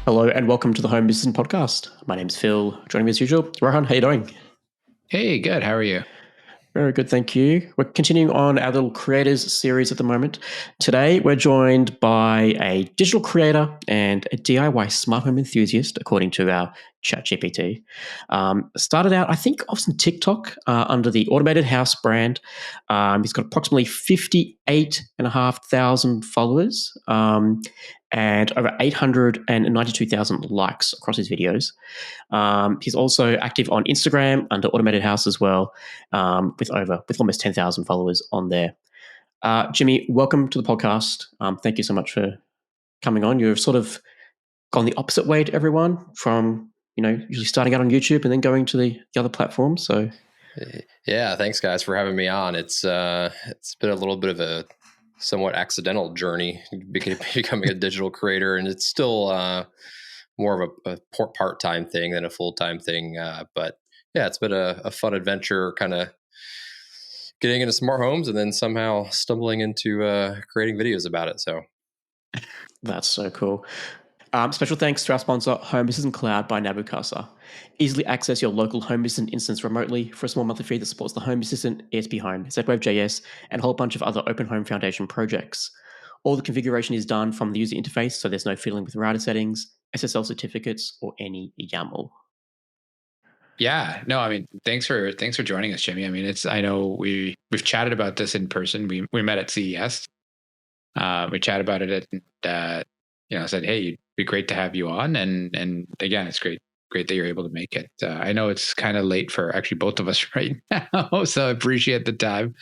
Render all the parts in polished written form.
Hello and welcome to the Home Business Podcast. My name's Phil. Joining me as usual, Rohan. How you doing? Hey, good. How are you? Very good, thank you. We're continuing on our little creators series at the moment. Today, we're joined by a digital creator and a DIY smart home enthusiast, according to our ChatGPT. Started out, I think, off some TikTok under the Automated House brand. He's got approximately 58,500 followers and over 892,000 likes across his videos. He's also active on Instagram under Automated House as well, with almost 10,000 followers on there. Jimmy, welcome to the podcast. Thank you so much for coming on. You've sort of gone the opposite way to everyone from usually starting out on YouTube and then going to the other platforms. So yeah, thanks guys for having me on. It's been a little bit of a somewhat accidental journey becoming a digital creator, and it's still more of a part-time thing than a full-time thing. But yeah, it's been a fun adventure, kind of getting into smart homes and then somehow stumbling into creating videos about it. So that's so cool. Special thanks to our sponsor, Home Assistant Cloud by Nabucasa. Easily access your local Home Assistant instance remotely for a small monthly fee that supports the Home Assistant, ESPHome, ZWave.js, and a whole bunch of other Open Home Foundation projects. All the configuration is done from the user interface, so there's no fiddling with router settings, SSL certificates, or any YAML. Yeah, no, I mean, thanks for joining us, Jimmy. I mean, I know we've chatted about this in person. We met at CES. We chatted about it and said, hey, it'd be great to have you on. And again, it's great that you're able to make it. I know it's kind of late for actually both of us right now, so I appreciate the time.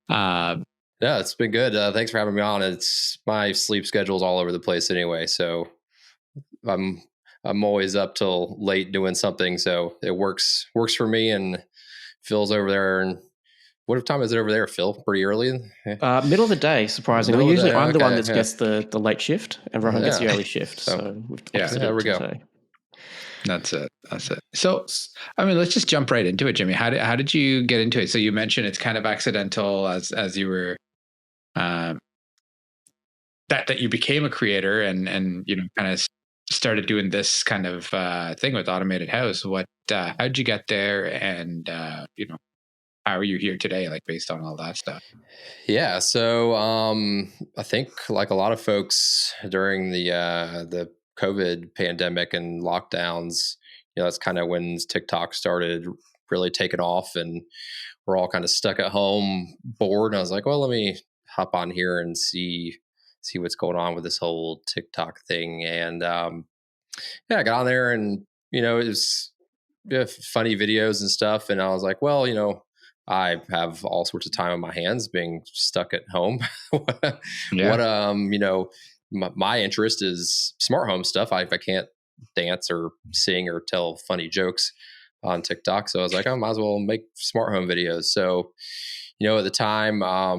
Yeah, it's been good. Thanks for having me on. It's my sleep schedule's all over the place anyway, so I'm always up till late doing something, so it works for me. And Phil's over there. And what time is it over there, Phil? Pretty early? Middle of the day, surprisingly. Usually I'm the one that gets the late shift, and Rohan gets the early shift. So there we go. Today. That's it. So, I mean, let's just jump right into it, Jimmy. How did you get into it? So you mentioned it's kind of accidental as you were, that you became a creator and kind of started doing this kind of thing with Automated House. How did you get there, and how are you here today? Like based on all that stuff. Yeah. So I think like a lot of folks during the COVID pandemic and lockdowns, that's kind of when TikTok started really taking off, and we're all kind of stuck at home, bored. And I was like, well, let me hop on here and see what's going on with this whole TikTok thing. And I got on there, and it was funny videos and stuff. And I was like, well, I have all sorts of time on my hands being stuck at home. My interest is smart home stuff. I can't dance or sing or tell funny jokes on TikTok. So I was like, I might as well make smart home videos. So, at the time, I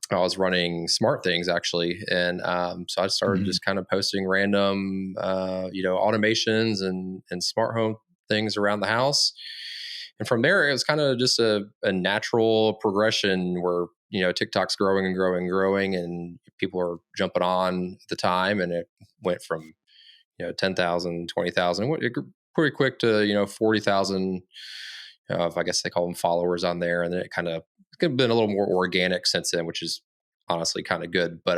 was running Smart Things actually. And so I started just kind of posting random, automations and smart home things around the house. And from there, it was kind of just a natural progression where, TikTok's growing and growing and growing, and people are jumping on at the time. And it went from, 10,000, 20,000, it grew pretty quick to, 40,000, I guess they call them followers on there. And then it's been a little more organic since then, which is honestly kind of good. But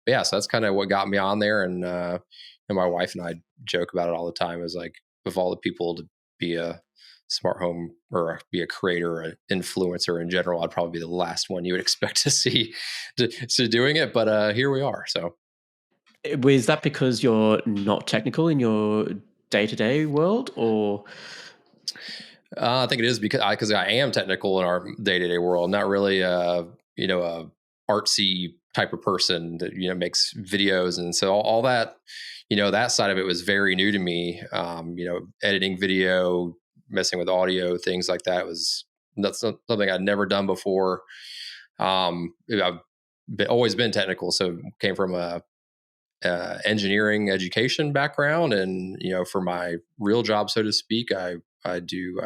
yeah, so that's kind of what got me on there. And my wife and I joke about it all the time. Is like, of all the people to be a smart home or be a creator, an influencer in general, I'd probably be the last one you would expect to see doing it. But here we are. So was that because you're not technical in your day-to-day world, or? I think it is because I am technical in our day-to-day world, not really a artsy type of person that makes videos. And so all that that side of it was very new to me. Editing video, messing with audio, things like that's something I'd never done before. I've always been technical, so came from a engineering education background, and for my real job, so to speak, I do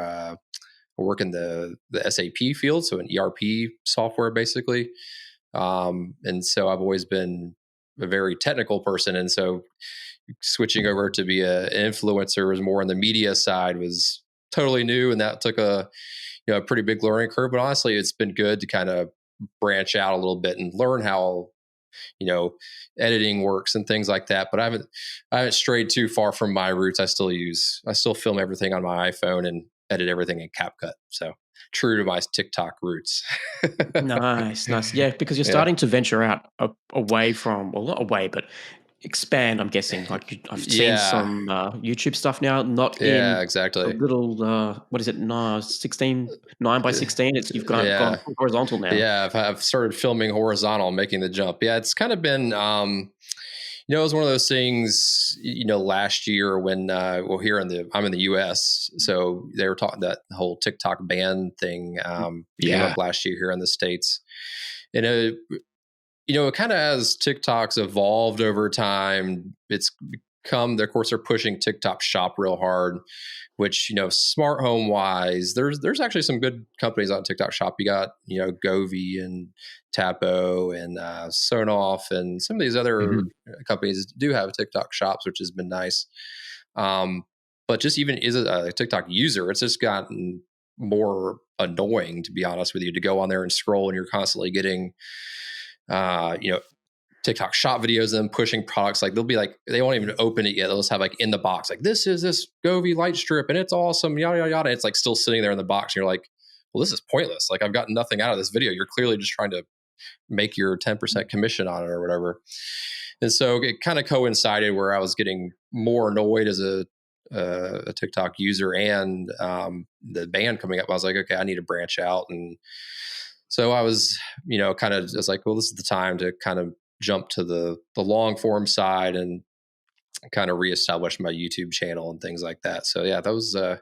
work in the SAP field, so an ERP software basically. And so I've always been a very technical person, and so switching over to be an influencer was more on the media side was totally new, and that took a a pretty big learning curve. But honestly, it's been good to kind of branch out a little bit and learn how editing works and things like that. But I haven't strayed too far from my roots. I still film everything on my iPhone and edit everything in CapCut. So true to my TikTok roots. Nice. Yeah, because you're Yeah. starting to venture out away from, well, not away, but expand. I'm guessing. I've seen some YouTube stuff now, not Yeah, in a exactly. little what is it? No, 9 by 16. You've gone horizontal now. Yeah, I've started filming horizontal, making the jump. Yeah, it's kind of been it was one of those things, last year when, here I'm in the US. So they were talking that whole TikTok ban thing, came up last year here in the States. And, it kind of, as TikTok's evolved over time, it's become, of course, they're pushing TikTok Shop real hard, which, smart home wise, there's actually some good companies on TikTok Shop. You got, Govee and Tapo and Sonoff, and some of these other companies do have TikTok shops, which has been nice. But just even as a TikTok user, it's just gotten more annoying, to be honest with you, to go on there and scroll, and you're constantly getting, TikTok shop videos, them pushing products. Like they won't even open it yet. They'll just have like in the box, like, this is this Govee light strip and it's awesome, yada, yada, yada. It's like still sitting there in the box. And you're like, well, this is pointless. Like, I've gotten nothing out of this video. You're clearly just trying to make your 10% commission on it or whatever. And so it kind of coincided where I was getting more annoyed as a TikTok user, and the ban coming up. I was like, okay, I need to branch out. And so I was, kind of just like, well, this is the time to kind of jump to the long form side and kind of reestablish my YouTube channel and things like that. So yeah, that was a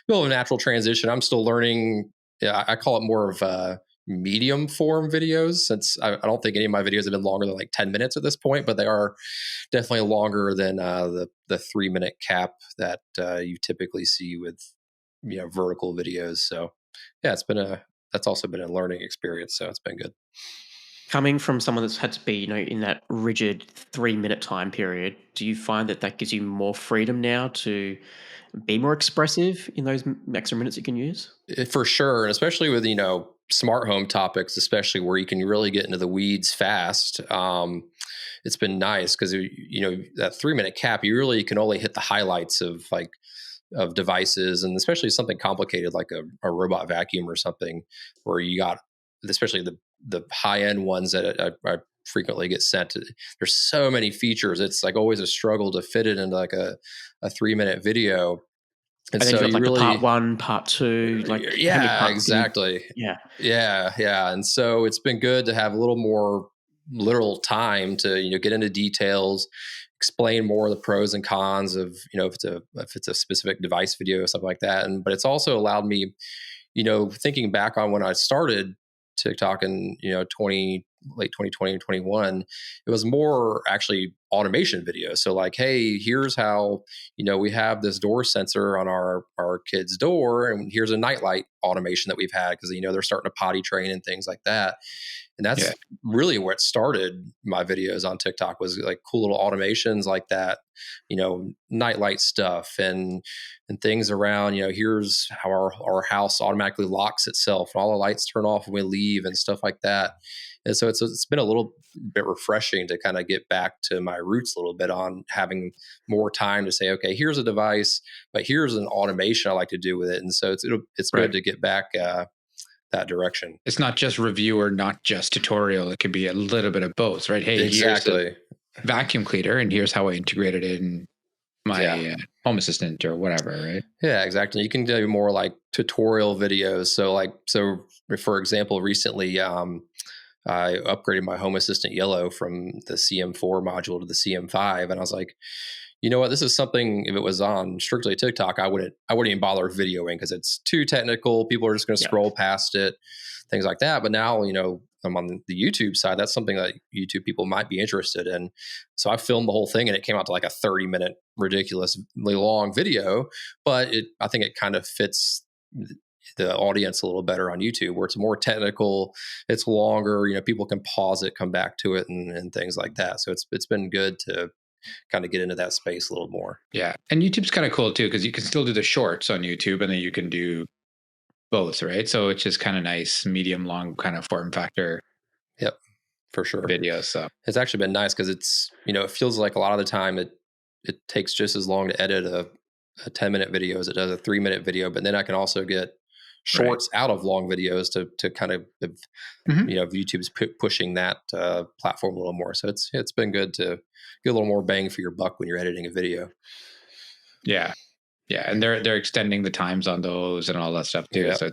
little of a natural transition. I'm still learning. Yeah, I call it more of medium form videos, since I don't think any of my videos have been longer than like 10 minutes at this point, but they are definitely longer than the 3-minute cap that you typically see with vertical videos. So yeah, that's also been a learning experience. So it's been good. Coming from someone that's had to be, in that rigid 3-minute time period, do you find that gives you more freedom now to be more expressive in those extra minutes you can use? For sure, and especially with smart home topics, especially where you can really get into the weeds fast. It's been nice because that 3-minute cap, you really can only hit the highlights of devices, and especially something complicated like a robot vacuum or something, where you got, especially the high end ones that I frequently get sent. There's so many features. It's like always a struggle to fit it into like a 3-minute video. And then so you've got you like the really, part 1, part 2, like how many parts exactly. Yeah. Yeah. And so it's been good to have a little more literal time to, get into details, explain more of the pros and cons of, if it's a specific device video or something like that. But it's also allowed me, thinking back on when I started TikTok in, late 2020 and 21, it was more actually automation videos. So like, hey, here's how, we have this door sensor on our kid's door, and here's a nightlight automation that we've had because, they're starting to potty train and things like that. And that's really what started my videos on TikTok, was like cool little automations like that, nightlight stuff and things around, here's how our house automatically locks itself and all the lights turn off when we leave and stuff like that. And so it's been a little bit refreshing to kind of get back to my roots a little bit on having more time to say, okay, here's a device, but here's an automation I like to do with it. And so it's good to get back that direction. It's not just review or not just tutorial. It could be a little bit of both, right? Hey, exactly. Here's a vacuum cleaner, and here's how I integrated it in my home assistant or whatever, right? Yeah, exactly. You can do more like tutorial videos. So for example, recently I upgraded my home assistant yellow from the CM4 module to the CM5, and I was like, you know what, this is something, if it was on strictly TikTok, I wouldn't even bother videoing because it's too technical. People are just going to scroll past it, things like that. But now, I'm on the YouTube side. That's something that YouTube people might be interested in. So I filmed the whole thing, and it came out to like a 30-minute ridiculously long video, but I think it kind of fits the audience a little better on YouTube, where it's more technical, it's longer, people can pause it, come back to it, and things like that. So it's been good to kind of get into that space a little more. Yeah. And YouTube's kind of cool too, because you can still do the shorts on YouTube and then you can do both, right? So it's just kind of nice, medium long kind of form factor. Yep, for sure. Videos. So it's actually been nice because it's, it feels like a lot of the time it takes just as long to edit a 10-minute video as it does a 3-minute video. But then I can also get shorts out of long videos to kind of, YouTube's pushing that platform a little more. So it's been good to get a little more bang for your buck when you're editing a video. Yeah. Yeah. And they're extending the times on those and all that stuff too. Yep. So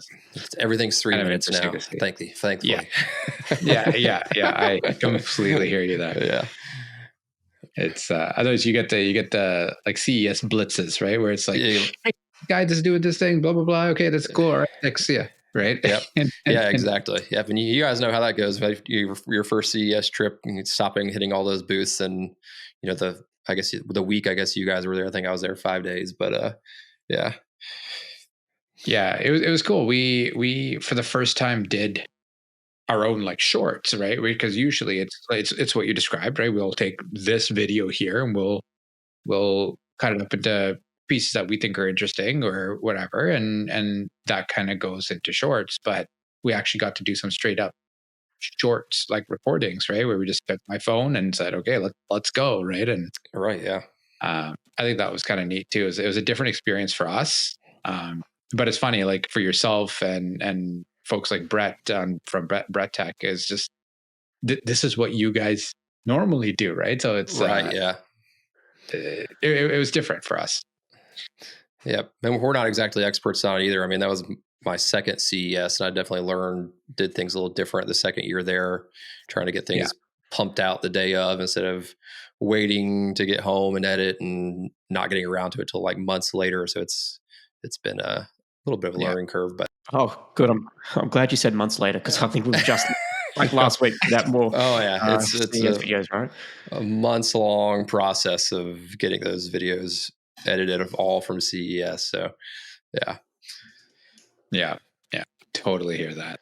everything's 3 minutes now. Thankfully. Yeah. I completely hear you there. Yeah. It's otherwise you get the like CES blitzes, right? Where it's like, hey, guy just doing this thing, blah blah blah. Okay, that's cool. All right, next, yeah, right. Yep. Exactly. Yep. And you guys know how that goes. Your first CES trip, stopping, hitting all those booths, and the week. I guess you guys were there. I think I was there 5 days, but yeah. It was cool. We for the first time did our own like shorts, right? Because usually it's what you described, right? We'll take this video here and we'll cut it up into pieces that we think are interesting or whatever, and that kind of goes into shorts. But we actually got to do some straight up shorts like recordings, right? Where we just took my phone and said, okay, let's go, right? And yeah. I think that was kind of neat too. It was a different experience for us, but it's funny, like for yourself and folks like Brett from Brett Tech is just this is what you guys normally do, right? So it's it was different for us. Yep. And we're not exactly experts on it either. I mean, that was my second CES, and I definitely did things a little different the second year there, trying to get things pumped out the day of instead of waiting to get home and edit and not getting around to it till like months later. So it's been a little bit of a learning curve, but good. I'm glad you said months later, because I think we've just like last week that more. Oh yeah, it's videos, right? A months long process of getting those videos edited all from CES. So yeah, totally hear that.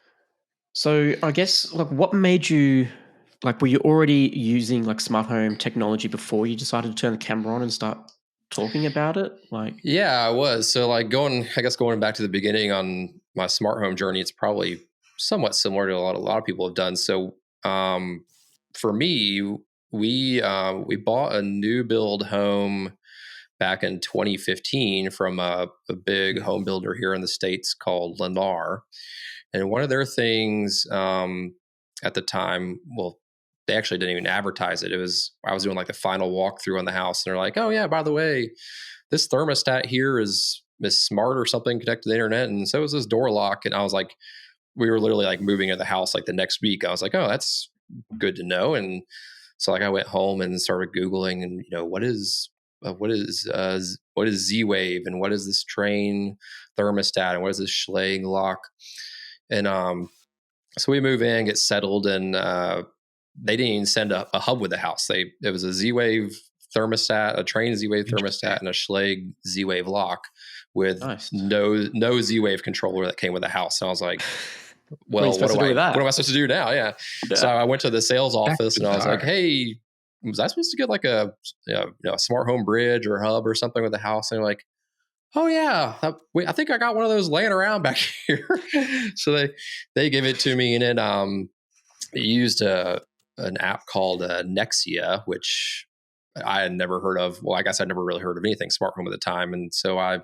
So I guess like what made you were you already using like smart home technology before you decided to turn the camera on and start talking about it? I was. So going back to the beginning on my smart home journey, it's probably somewhat similar to a lot of people have done. So for me, we bought a new build home back in 2015 from a big home builder here in the States called Lennar. And one of their things at the time, well, they actually didn't even advertise it. I was doing like the final walkthrough on the house, and they're like, "Oh yeah, by the way, this thermostat here is smart or something connected to the internet, and so is this door lock." And I was like, we were literally like moving into the house like the next week. I was like, "Oh, that's good to know." And so I went home and started Googling, and what is Z-Wave, and what is this Train thermostat, and what is this Schlage lock? And so we move in, get settled, and they didn't even send a hub with the house. It was a Z-Wave thermostat, a Train Z-Wave thermostat, and a Schlage Z-Wave lock with no Z-Wave controller that came with the house. And I was like, well, what am I supposed to do now? Yeah. So I went to the sales office and I was like, hey, was I supposed to get like a smart home bridge or hub or something with the house? And they're like, oh yeah, I think I got one of those laying around back here. So they gave it to me, and then it used an app called Nexia, which I had never heard of. Well, I guess I'd never really heard of anything smart home at the time. And so I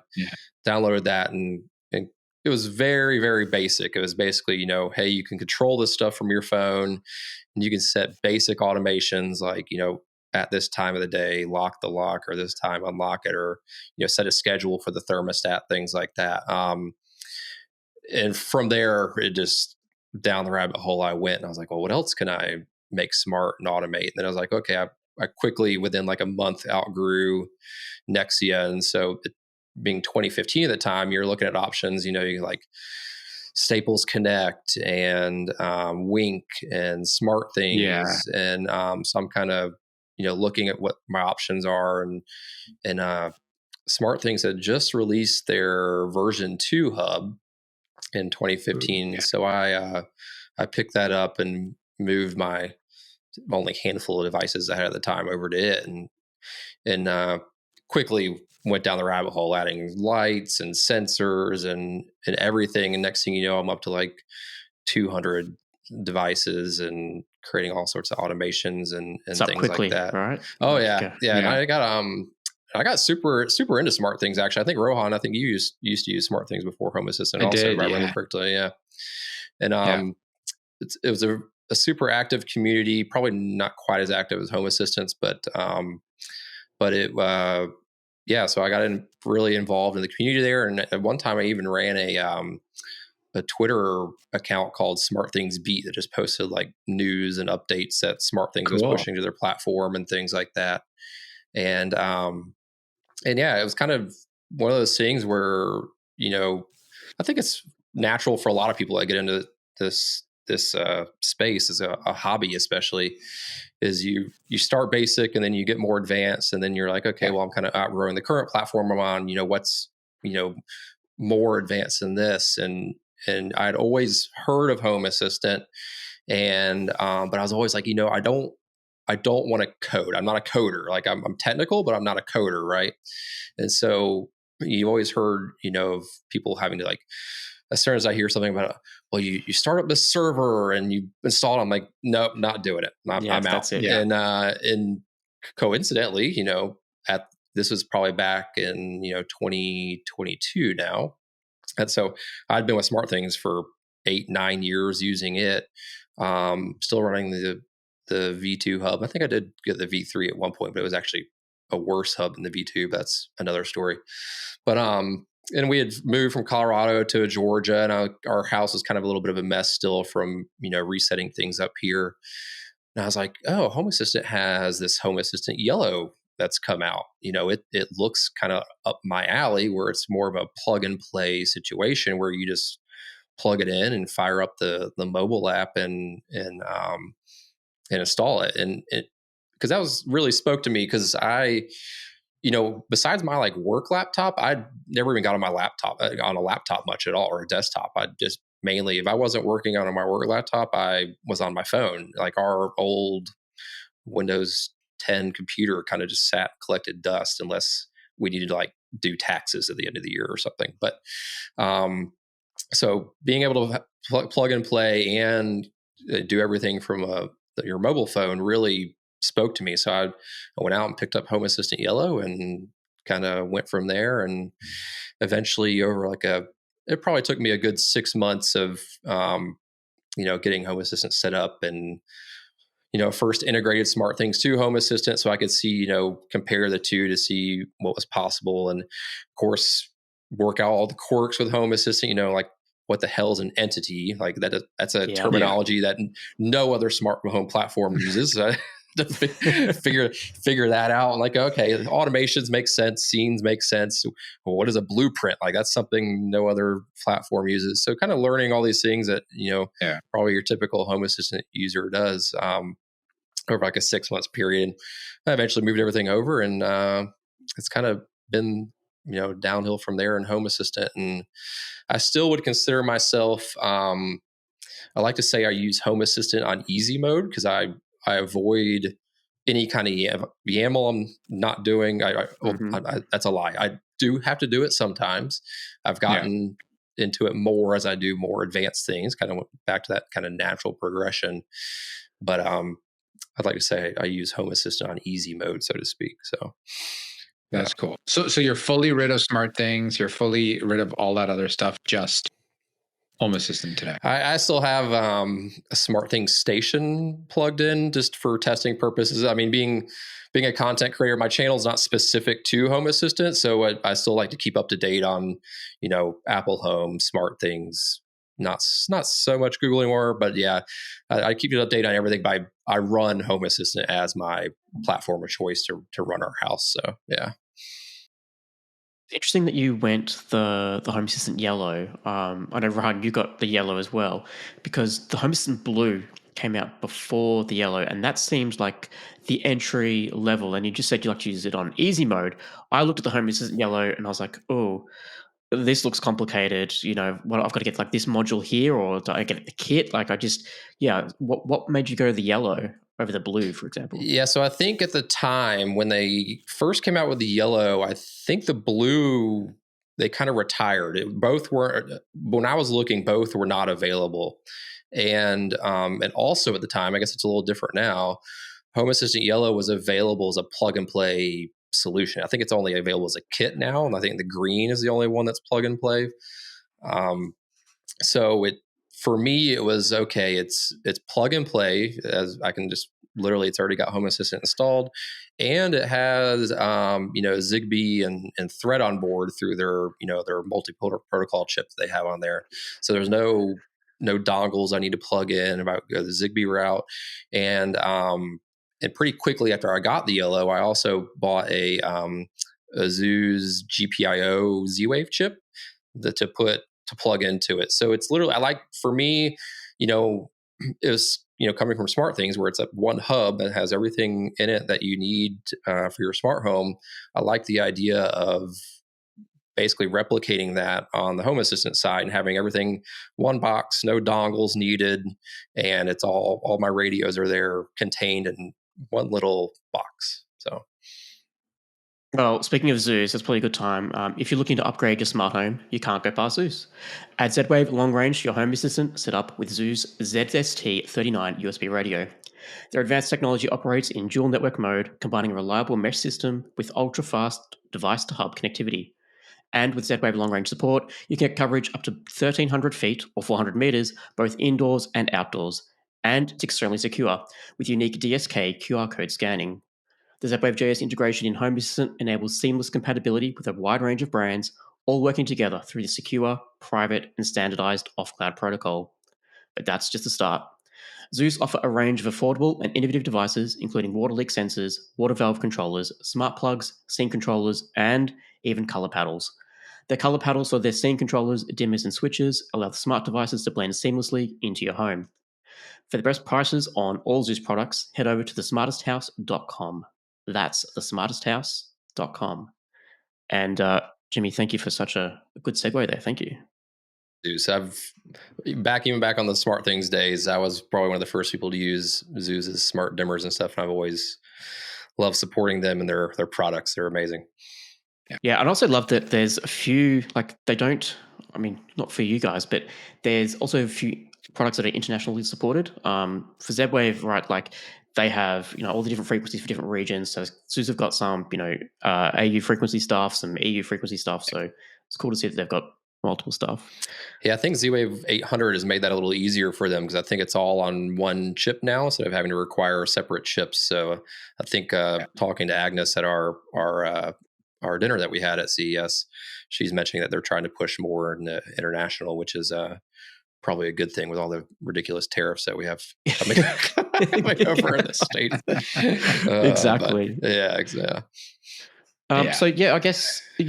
downloaded that, and it was very, very basic. It was basically, hey, you can control this stuff from your phone, and you can set basic automations like, at this time of the day, lock the lock, or this time unlock it, or, set a schedule for the thermostat, things like that. And from there, it just down the rabbit hole I went, and I was like, well, what else can I make smart and automate? And then I was like, okay, I quickly, within like a month, outgrew Nexia. And so being 2015 at the time, you're looking at options, you like Staples Connect and Wink and Smart Things. And so I'm kind of, looking at what my options are, and Smart Things had just released their version 2 hub in 2015. So I picked that up and moved my only handful of devices I had at the time over to it, and and quickly went down the rabbit hole, adding lights and sensors and everything. And next thing you know, I'm up to like 200 devices and creating all sorts of automations and It's up things like quickly, that. right? Oh Like, yeah, yeah. And I got super into smart things. Actually, I think Rohan, I think you used to use smart things before Home Assistant. I Also, did, if I yeah. remember correctly, yeah. And Yeah. it was a super active community. Probably not quite as active as Home Assistants, but it yeah. So I got really involved in the community there. And at one time, I even ran a Twitter account called Smart Things Beat that just posted like news and updates that Smart Things was Cool. pushing to their platform and things like that. And yeah, it was kind of one of those things where, I think it's natural for a lot of people that get into this space as a hobby, especially, is you start basic and then you get more advanced, and then you're like, okay, well, I'm kind of outgrowing the current platform I'm on. What's more advanced than this, and I'd always heard of Home Assistant, and but I was always like, I don't want to code. I'm not a coder. Like I'm technical, but I'm not a coder, right? And so you always heard, of people having to, like, as soon as I hear something about, well, you start up this server and you install it, I'm like, nope, not doing it. I'm out. that's it. Yeah. And coincidentally, this was probably back in 2022 now, and so I'd been with Smart Things for 8-9 years using it. Still running the V2 hub. I think I did get the V3 at one point, but it was actually a worse hub than the V2. But that's another story. But and we had moved from Colorado to Georgia, and our house was kind of a little bit of a mess still from resetting things up here. And I was like, oh, Home Assistant has this Home Assistant Yellow that's come out. It looks kind of up my alley, where it's more of a plug and play situation where you just plug it in and fire up the mobile app and install it. And because that was really spoke to me, because I, besides my like work laptop, I never even got on a laptop much at all, or a desktop. I just mainly, if I wasn't working on my work laptop, I was on my phone. Like our old Windows 10 computer kind of just collected dust, unless we needed to like do taxes at the end of the year or something. But so being able to plug and play and do everything from your mobile phone really spoke to me. So I went out and picked up Home Assistant Yellow and kind of went from there. And eventually, over it probably took me a good 6 months of getting Home Assistant set up, and first integrated Smart Things to Home Assistant so I could see, compare the two to see what was possible, and of course work out all the quirks with Home Assistant. Like, what the hell is an entity? Like that's a terminology that no other smart home platform uses. To figure that out. And like, okay, automations make sense, scenes make sense. Well, what is a blueprint? Like, that's something no other platform uses. So kind of learning all these things that probably your typical Home Assistant user does over like a 6 months period. I eventually moved everything over, and it's kind of been downhill from there in Home Assistant. And I still would consider myself, I like to say I use Home Assistant on easy mode, because I avoid any kind of YAML I'm not doing. That's a lie. I do have to do it sometimes. I've gotten into it more as I do more advanced things, kind of went back to that kind of natural progression. But I'd like to say I use Home Assistant on easy mode, so to speak. So that's cool. So you're fully rid of Smart Things. You're fully rid of all that other stuff. Just Home Assistant today. I still have a Smart Things station plugged in just for testing purposes. I mean, being a content creator, my channel is not specific to Home Assistant, so I still like to keep up to date on, Apple Home, Smart Things. Not so much Google anymore, but yeah, I keep it updated on everything. I run Home Assistant as my platform of choice to run our house. So yeah. Interesting that you went the Home Assistant Yellow. I know, Rohan, you got the Yellow as well, because the Home Assistant Blue came out before the Yellow, and that seems like the entry level. And you just said you like to use it on easy mode. I looked at the Home Assistant Yellow and I was like, oh, this looks complicated. What I've got to get like this module here, or do I get the kit? Like, what made you go the Yellow over the blue, for example? Yeah, so I think at the time when they first came out with the yellow, I think the blue, they kind of retired. Both were, when I was looking, both were not available. And also at the time, I guess it's a little different now, Home Assistant Yellow was available as a plug and play solution. I think it's only available as a kit now, and I think the green is the only one that's plug and play. So for me, it was okay. It's plug and play, as I can just literally, it's already got Home Assistant installed, and it has Zigbee and Thread on board through their multi-protocol chip that they have on there. So there's no dongles I need to plug in if I go the Zigbee route. And pretty quickly after I got the yellow, I also bought a Zoo's GPIO Z-Wave chip to plug into it. So it's literally, for me, it was, coming from Smart Things where it's a one hub that has everything in it that you need for your smart home. I like the idea of basically replicating that on the Home Assistant side and having everything one box, no dongles needed, and it's all my radios are there contained in one little box. So. Well, speaking of Zeus, that's probably a good time. If you're looking to upgrade your smart home, you can't go past Zeus. Add Z-Wave long range to your Home Assistant set up with Zeus ZST39 USB radio. Their advanced technology operates in dual network mode, combining a reliable mesh system with ultra-fast device-to-hub connectivity. And with Z-Wave long-range support, you can get coverage up to 1,300 feet or 400 meters, both indoors and outdoors. And it's extremely secure, with unique DSK QR code scanning. The Z-Wave JS integration in Home Assistant enables seamless compatibility with a wide range of brands, all working together through the secure, private, and standardized off-cloud protocol. But that's just the start. Zeus offer a range of affordable and innovative devices, including water leak sensors, water valve controllers, smart plugs, scene controllers, and even color paddles. Their color paddles, so their scene controllers, dimmers, and switches, allow the smart devices to blend seamlessly into your home. For the best prices on all Zeus products, head over to thesmartesthouse.com. That's thesmartesthouse.com. And Jimmy, thank you for such a good segue there. Thank you. Zeus. Even back on the Smart Things days, I was probably one of the first people to use Zeus's smart dimmers and stuff, and I've always loved supporting them and their products. They're amazing. Yeah, and I also love that there's a few, not for you guys, but there's also a few products that are internationally supported. For Z-Wave, right, they have, all the different frequencies for different regions. So Zeus have got some, AU frequency stuff, some EU frequency stuff. So it's cool to see that they've got multiple stuff. Yeah, I think Z-Wave 800 has made that a little easier for them because I think it's all on one chip now instead of having to require separate chips. So I think talking to Agnes at our dinner that we had at CES, she's mentioning that they're trying to push more in the international, which is probably a good thing with all the ridiculous tariffs that we have coming over in the States. Exactly. Exactly. So I guess so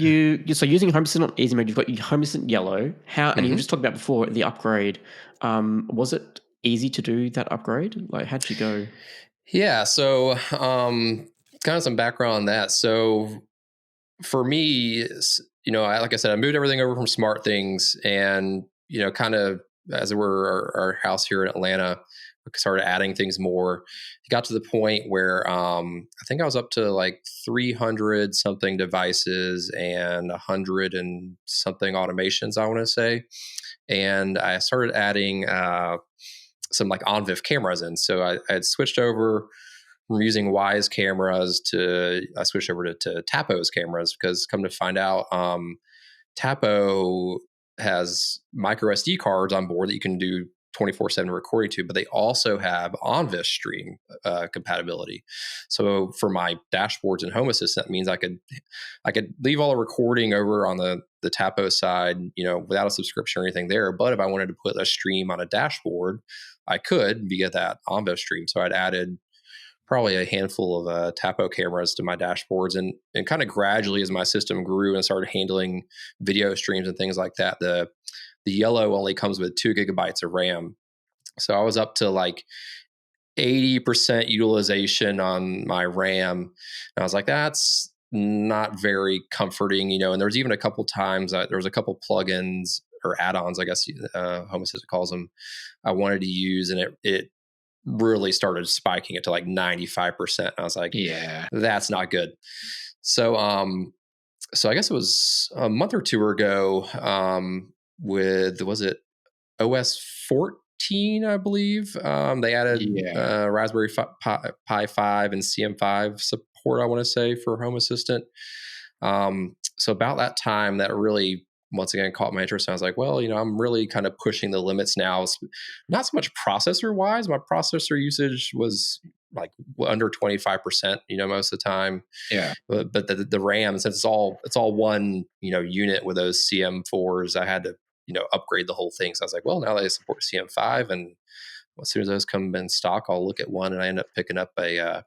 using Home Assistant on Easy Mode, you've got your Home Assistant Yellow. And you were just talking about before the upgrade. Was it easy to do that upgrade? How'd you go? Yeah, so kind of some background on that. So for me, like I said, I moved everything over from Smart Things, and kind of as it were our house here in Atlanta, we started adding things more. It got to the point where I think I was up to 300 something devices and 100 and something automations, I want to say. And I started adding some OnVIF cameras in. So I had switched over from using Wise cameras I switched over to Tapo's cameras, because come to find out, Tapo has micro SD cards on board that you can do 24/7 recording to, but they also have OnVIF stream compatibility. So for my dashboards and Home Assistant, that means I could leave all the recording over on the Tapo side, without a subscription or anything there. But if I wanted to put a stream on a dashboard, I could via that OnVIF stream. So I'd added probably a handful of Tapo cameras to my dashboards, and kind of gradually as my system grew and started handling video streams and things like that, the yellow only comes with 2 gigabytes of RAM. So I was up to 80% utilization on my RAM. And I was like, that's not very comforting, and there's even a couple times there was a couple plugins or add-ons, I guess Home Assistant calls them, I wanted to use, and it really started spiking it to like 95%. I was like, Yeah. that's not good. So, so I guess it was a month or two ago, was it OS 14, I believe. They added Raspberry Pi 5 and CM5 support, I want to say, for Home Assistant. So about that time, that really, once again, caught my interest. And I was like, well, I'm really kind of pushing the limits now. Not so much processor wise. My processor usage was like under 25%, most of the time. Yeah. But the RAM, since it's all one, unit with those CM4s, I had to, upgrade the whole thing. So I was like, well, now they support CM5, and as soon as those come in stock, I'll look at one, and I end up picking up a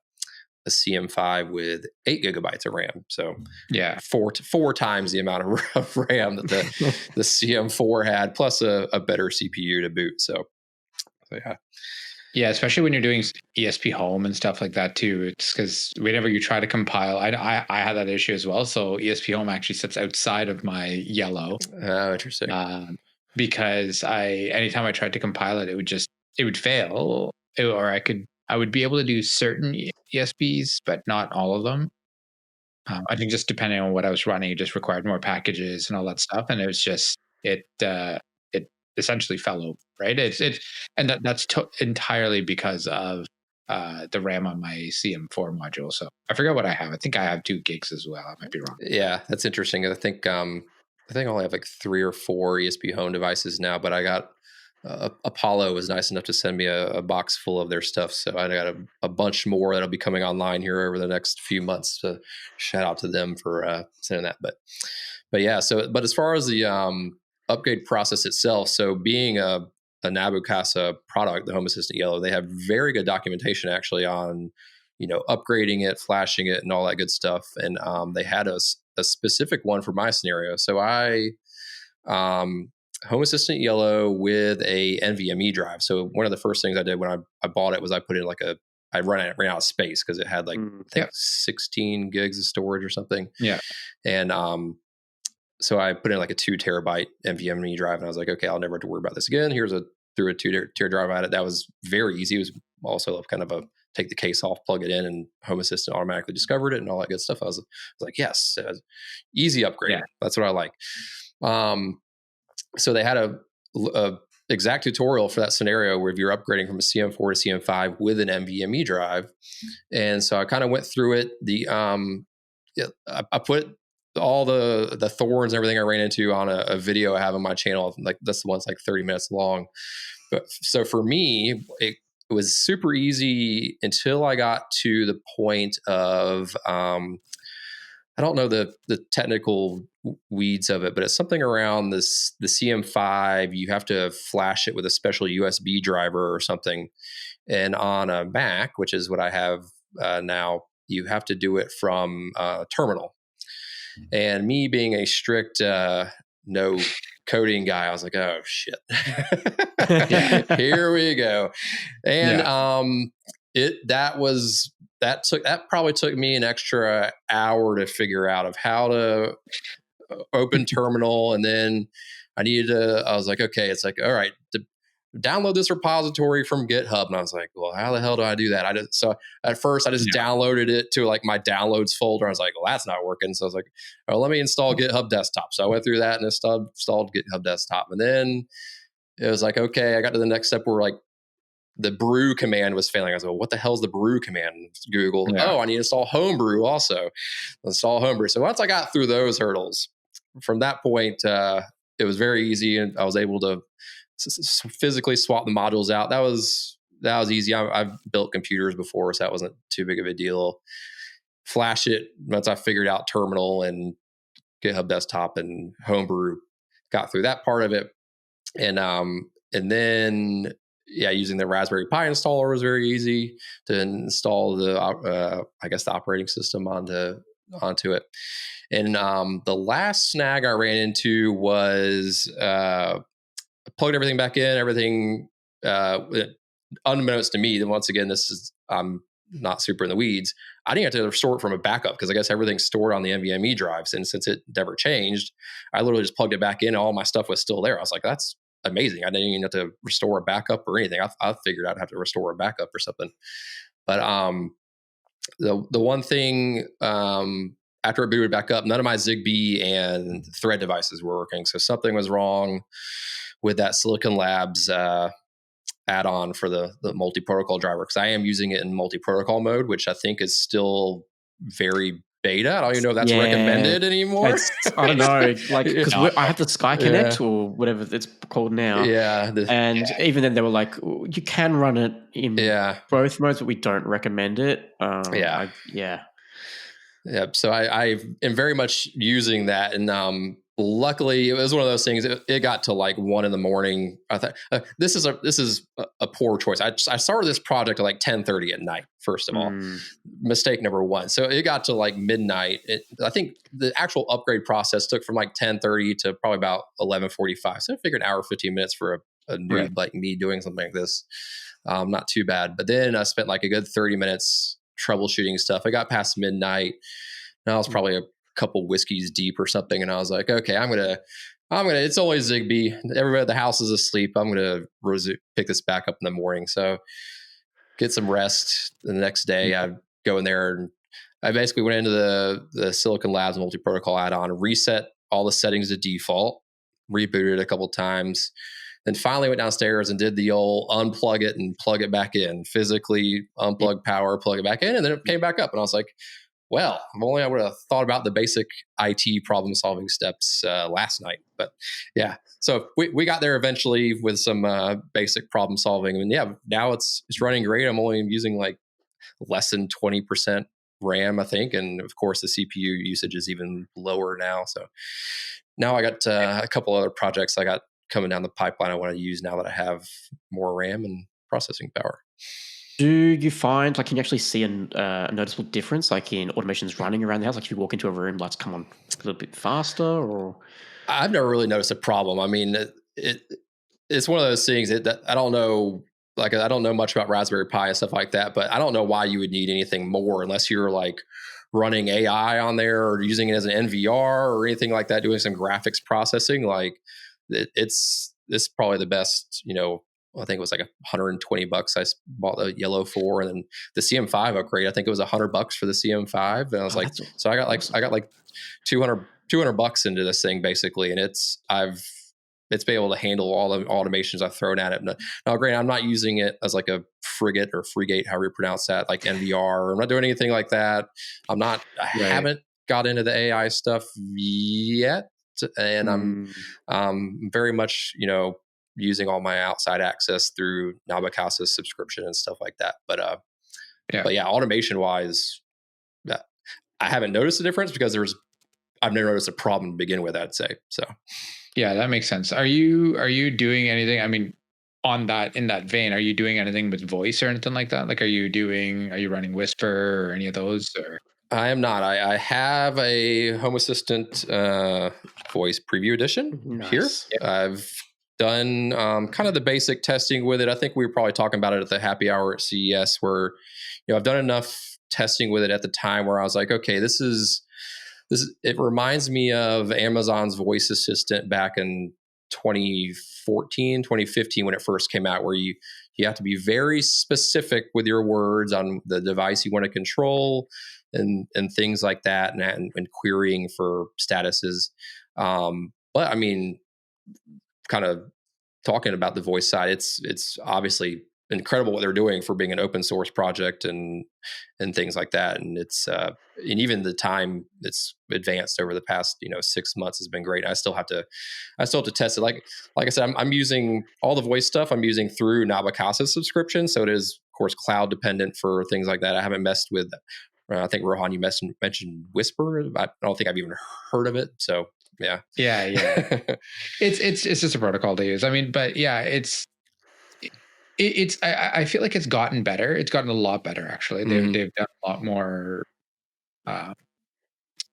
CM5 with 8 gigabytes of RAM. So yeah, four times the amount of RAM that the CM4 had, plus a better CPU to boot. So yeah. Yeah, especially when you're doing ESPHome and stuff like that too. It's because whenever you try to compile, I had that issue as well. So ESPHome actually sits outside of my yellow. Oh, interesting. Because anytime I tried to compile it, it would fail, or I would be able to do certain ESPs, but not all of them. I think just depending on what I was running, it just required more packages and all that stuff, and it was just it essentially fell over, right? And that's entirely because of the RAM on my CM4 module. So I forget what I have. I think I have 2 gigs as well. I might be wrong. Yeah, that's interesting. I think I only have like 3 or 4 ESPHome devices now, but I got Apollo was nice enough to send me a box full of their stuff. So I got a bunch more that'll be coming online here over the next few months. So shout out to them for sending that. But yeah, but as far as the upgrade process itself, so being a Nabu Casa product, the Home Assistant Yellow, they have very good documentation actually on, upgrading it, flashing it, and all that good stuff. And they had a specific one for my scenario. So I Home Assistant Yellow with a NVMe drive. So one of the first things I did when I bought it was I put in I ran out of space because it had 16 gigs of storage or something. Yeah. And so I put in like a 2 terabyte NVMe drive, and I was like, okay, I'll never have to worry about this again. Threw a 2 terabyte drive at it. That was very easy. It was also kind of take the case off, plug it in, and Home Assistant automatically discovered it and all that good stuff. I was like, yes, easy upgrade. Yeah. That's what I like. So they had a exact tutorial for that scenario where if you're upgrading from a CM4 to CM5 with an NVMe drive. And so I kind of went through it. I put all the thorns and everything I ran into on a video I have on my channel. Like this one's like 30 minutes long. But so for me, it was super easy until I got to the point of, I don't know the technical weeds of it, but it's something around the CM5. You have to flash it with a special USB driver or something. And on a Mac, which is what I have now, you have to do it from terminal. And me being a strict no coding guy, I was like, oh shit, here we go. And that probably took me an extra hour to figure out of how to open terminal. And then I was like, okay, it's like, all right, download this repository from GitHub. And I was like, well, how the hell do I do that? So at first I just downloaded it to like my downloads folder. I was like, well, that's not working. So I was like, oh, let me install GitHub Desktop. So I went through that and installed GitHub Desktop. And then it was like, okay, I got to the next step where like the brew command was failing. I was like, well, what the hell's the brew command? Google. Oh, I need to install Homebrew also. Install Homebrew. So once I got through those hurdles, from that point, it was very easy. And I was able to physically swap the modules out. That was easy. I've built computers before, so that wasn't too big of a deal. Flash it once I figured out terminal and GitHub Desktop and Homebrew, got through that part of it. And then using the Raspberry Pi installer was very easy to install the operating system onto it. And the last snag I ran into was plugged everything back in, everything unbeknownst to me. Then once again, I'm not super in the weeds. I didn't have to restore it from a backup because I guess everything's stored on the NVMe drives. And since it never changed, I literally just plugged it back in. All my stuff was still there. I was like, that's amazing. I didn't even have to restore a backup or anything. I figured I'd have to restore a backup or something. But the one thing, after it booted back up, none of my Zigbee and Thread devices were working. So something was wrong with that Silicon Labs add-on for the multi-protocol driver, because I am using it in multi-protocol mode, which I think is still very beta. I don't even know if that's recommended anymore. I don't know, like, because Yeah. I have the Sky Connect or whatever it's called now. Yeah. Even then they were like, you can run it in both modes, but we don't recommend it. So I am very much using that, and luckily it was one of those things. It got to like 1 a.m. I thought this is a poor choice. I started this project at like 10:30 at night. First of all, mistake number one. So it got to like midnight. I think the actual upgrade process took from like 10:30 to probably about 11:45. So I figured an hour 15 minutes for a noob like me doing something like this, not too bad. But then I spent like a good 30 minutes troubleshooting stuff. I got past midnight, and I was probably a couple whiskeys deep or something, and I was like, okay, I'm gonna it's only Zigbee, everybody at the house is asleep, I'm gonna pick this back up in the morning. So get some rest. The next day I go in there, and I basically went into the Silicon Labs multi-protocol add-on, reset all the settings to default, rebooted it a couple times, then finally went downstairs and did the old unplug it and plug it back in, physically unplug power, plug it back in, and then it came back up. And I was like, well, if only I would have thought about the basic IT problem solving steps last night. But yeah, so we got there eventually with some basic problem solving. And yeah, now it's running great. I'm only using like less than 20% RAM, I think. And of course, the CPU usage is even lower now. So now I got a couple other projects I got coming down the pipeline I want to use now that I have more RAM and processing power. Do you find, like, can you actually see a noticeable difference, like in automations running around the house? Like if you walk into a room, lights come on a little bit faster, or? I've never really noticed a problem. I mean, it's one of those things that I don't know. Like, I don't know much about Raspberry Pi and stuff like that, but I don't know why you would need anything more unless you're like running AI on there or using it as an NVR or anything like that, doing some graphics processing. Like, it's probably the best, I think it was like $120 I bought the Yellow for, and then the CM5 upgrade, I think it was $100 for the CM5. And I was so I got like $200 into this thing basically. And it's been able to handle all the automations I've thrown at it. Now, granted, I'm not using it as like a frigate or frigate, however you pronounce that, like NVR. I'm not doing anything like that. I haven't got into the AI stuff yet. And I'm very much, using all my outside access through Nabacasa's subscription and stuff like that. But yeah, automation wise, I haven't noticed a difference because I've never noticed a problem to begin with, I'd say. So yeah, that makes sense. Are you doing anything? I mean, in that vein, are you doing anything with voice or anything like that? Like, are you running Whisper or any of those? Or I am not. I have a Home Assistant voice preview edition here. Yep. I've done kind of the basic testing with it. I think we were probably talking about it at the happy hour at CES, where I've done enough testing with it at the time where I was like, okay, this it reminds me of Amazon's voice assistant back in 2014, 2015 when it first came out, where you have to be very specific with your words on the device you want to control and things like that, and querying for statuses. But I mean, kind of talking about the voice side, it's obviously incredible what they're doing for being an open source project and things like that. And it's and even the time it's advanced over the past 6 months has been great. I still have to test it. Like I said, I'm using all the voice stuff I'm using through Nabacasa's subscription, so it is of course cloud dependent for things like that. I haven't messed with. I think Rohan, you mentioned Whisper. I don't think I've even heard of it. So yeah. It's just a protocol to use. I mean, but yeah, I feel like it's gotten better. It's gotten a lot better actually. They've done a lot more. I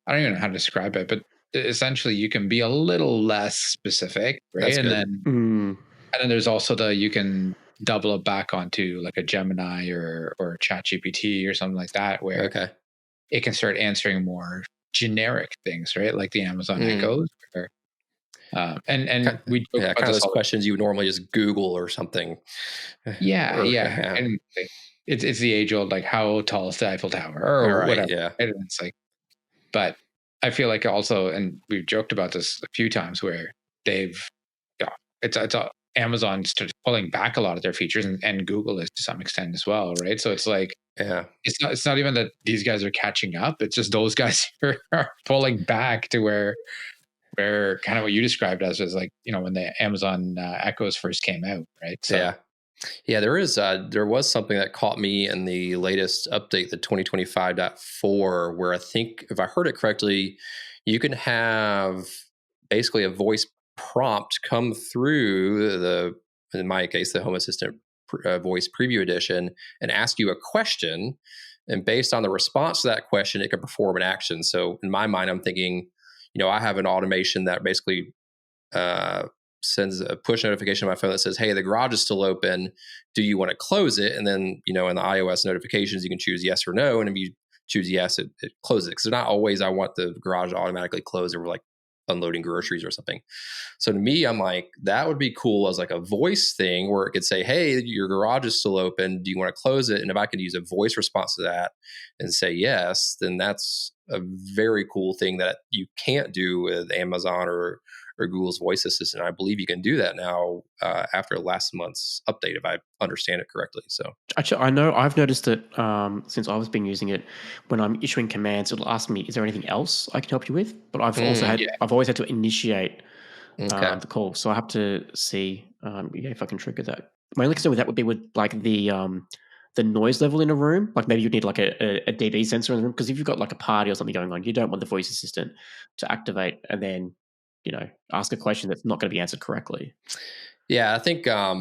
don't even know how to describe it, but essentially you can be a little less specific, right? That's good. And then there's also you can double it back onto like a Gemini or ChatGPT or something like that, where it can start answering more generic things, right? Like the Amazon Echoes. And we joke about kind of this those all. questions you would normally just Google or something. Yeah, yeah. And like, it's the age old, like, how tall is the Eiffel Tower or Right, whatever. yeah. And it's like, but I feel like also, and we've joked about this a few times where they've, yeah, it's Amazon's pulling back a lot of their features, and Google is to some extent as well, right? So it's like, Yeah. it's not even that these guys are catching up. It's just those guys are pulling back to where kind of what you described as was like, when the Amazon Echoes first came out, right? So Yeah, there was something that caught me in the latest update, the 2025.4, where I think, if I heard it correctly, you can have basically a voice prompt come through in my case, the Home Assistant voice preview edition, and ask you a question. And based on the response to that question, it can perform an action. So in my mind, I'm thinking, I have an automation that basically uh, sends a push notification on my phone that says, "Hey, the garage is still open. Do you want to close it?" And then, in the iOS notifications, you can choose yes or no. And if you choose yes, it closes it. Because they're not always, I want the garage to automatically close over like unloading groceries or something. So to me, I'm like, that would be cool as like a voice thing where it could say, "Hey, your garage is still open. Do you want to close it?" And if I could use a voice response to that and say yes, then that's a very cool thing that you can't do with Amazon or Google's voice assistant. I believe you can do that now after last month's update, if I understand it correctly. So Actually, I know I've noticed that since I was been using it, when I'm issuing commands, it'll ask me, "Is there anything else I can help you with?" But I've also had, yeah. I've always had to initiate okay, the call, so I have to see if I can trigger that. My only concern with that would be with like the noise level in a room. Like maybe you'd need like a dB sensor in the room, because if you've got like a party or something going on, you don't want the voice assistant to activate and then ask a question that's not going to be answered correctly. yeah, I think I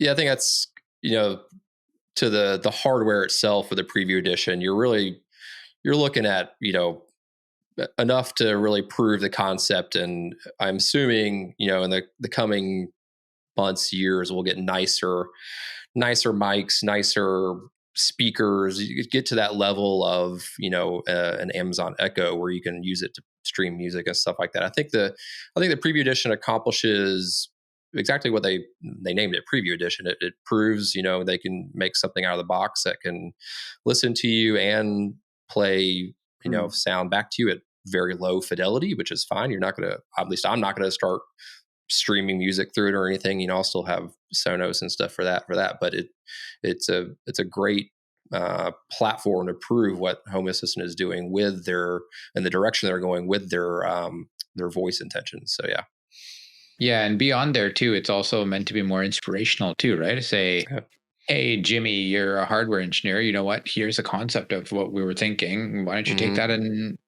think that's to the hardware itself with the preview edition. You're looking at enough to really prove the concept, and I'm assuming in the coming months, years, we'll get nicer mics, nicer speakers. You get to that level of an Amazon Echo where you can use it to stream music and stuff like that. I think the preview edition accomplishes exactly what they named it, preview edition. It proves they can make something out of the box that can listen to you and play sound back to you at very low fidelity, which is fine. You're not going to, at least I'm not going to start streaming music through it or anything. I'll still have Sonos and stuff for that. But it's a great platform to prove what Home Assistant is doing with and the direction they're going with their voice intentions. So yeah. Yeah, and beyond there too, it's also meant to be more inspirational too, right? To say, Yeah. "Hey, Jimmy, you're a hardware engineer. You know what? Here's a concept of what we were thinking. Why don't you take that and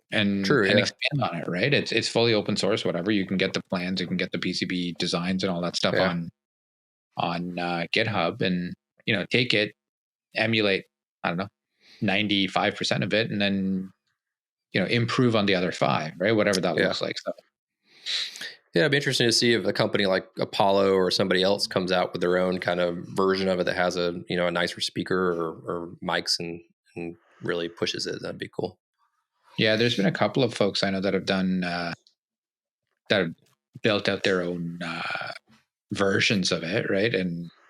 True, yeah. expand on it?" Right? It's fully open source. Whatever, you can get the plans, you can get the PCB designs and all that stuff Yeah. on GitHub, and take it, emulate, I don't know, 95% of it, and then improve on the other 5, right? Whatever that looks like. So Yeah, it'd be interesting to see if a company like Apollo or somebody else comes out with their own kind of version of it that has a a nicer speaker or mics and really pushes it. That'd be cool. yeah, there's been a couple of folks I know that have done that have built out their own versions of it, right?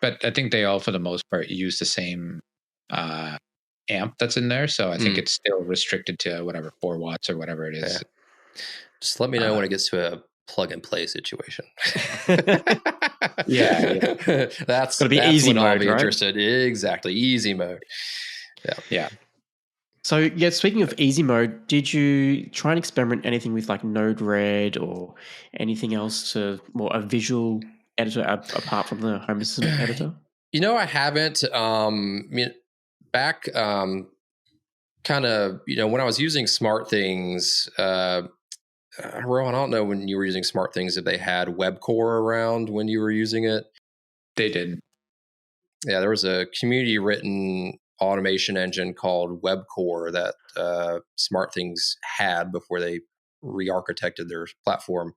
But I think they all, for the most part, use the same amp that's in there. So I think it's still restricted to whatever 4 watts or whatever it is. Yeah. Just let me know when it gets to a plug and play situation. Yeah. That's Gotta be easy when I'll mode, be right? interested. Exactly, easy mode. Yeah. So yeah, speaking of easy mode, did you try and experiment anything with like Node-RED or anything else to more a visual editor apart from the Home Assistant editor? I haven't. Back kind of when I was using Smart Things. Rohan, I don't know when you were using Smart Things if they had WebCore around when you were using it. They didn't. Yeah, there was a community written automation engine called WebCore that Smart Things had before they re-architected their platform.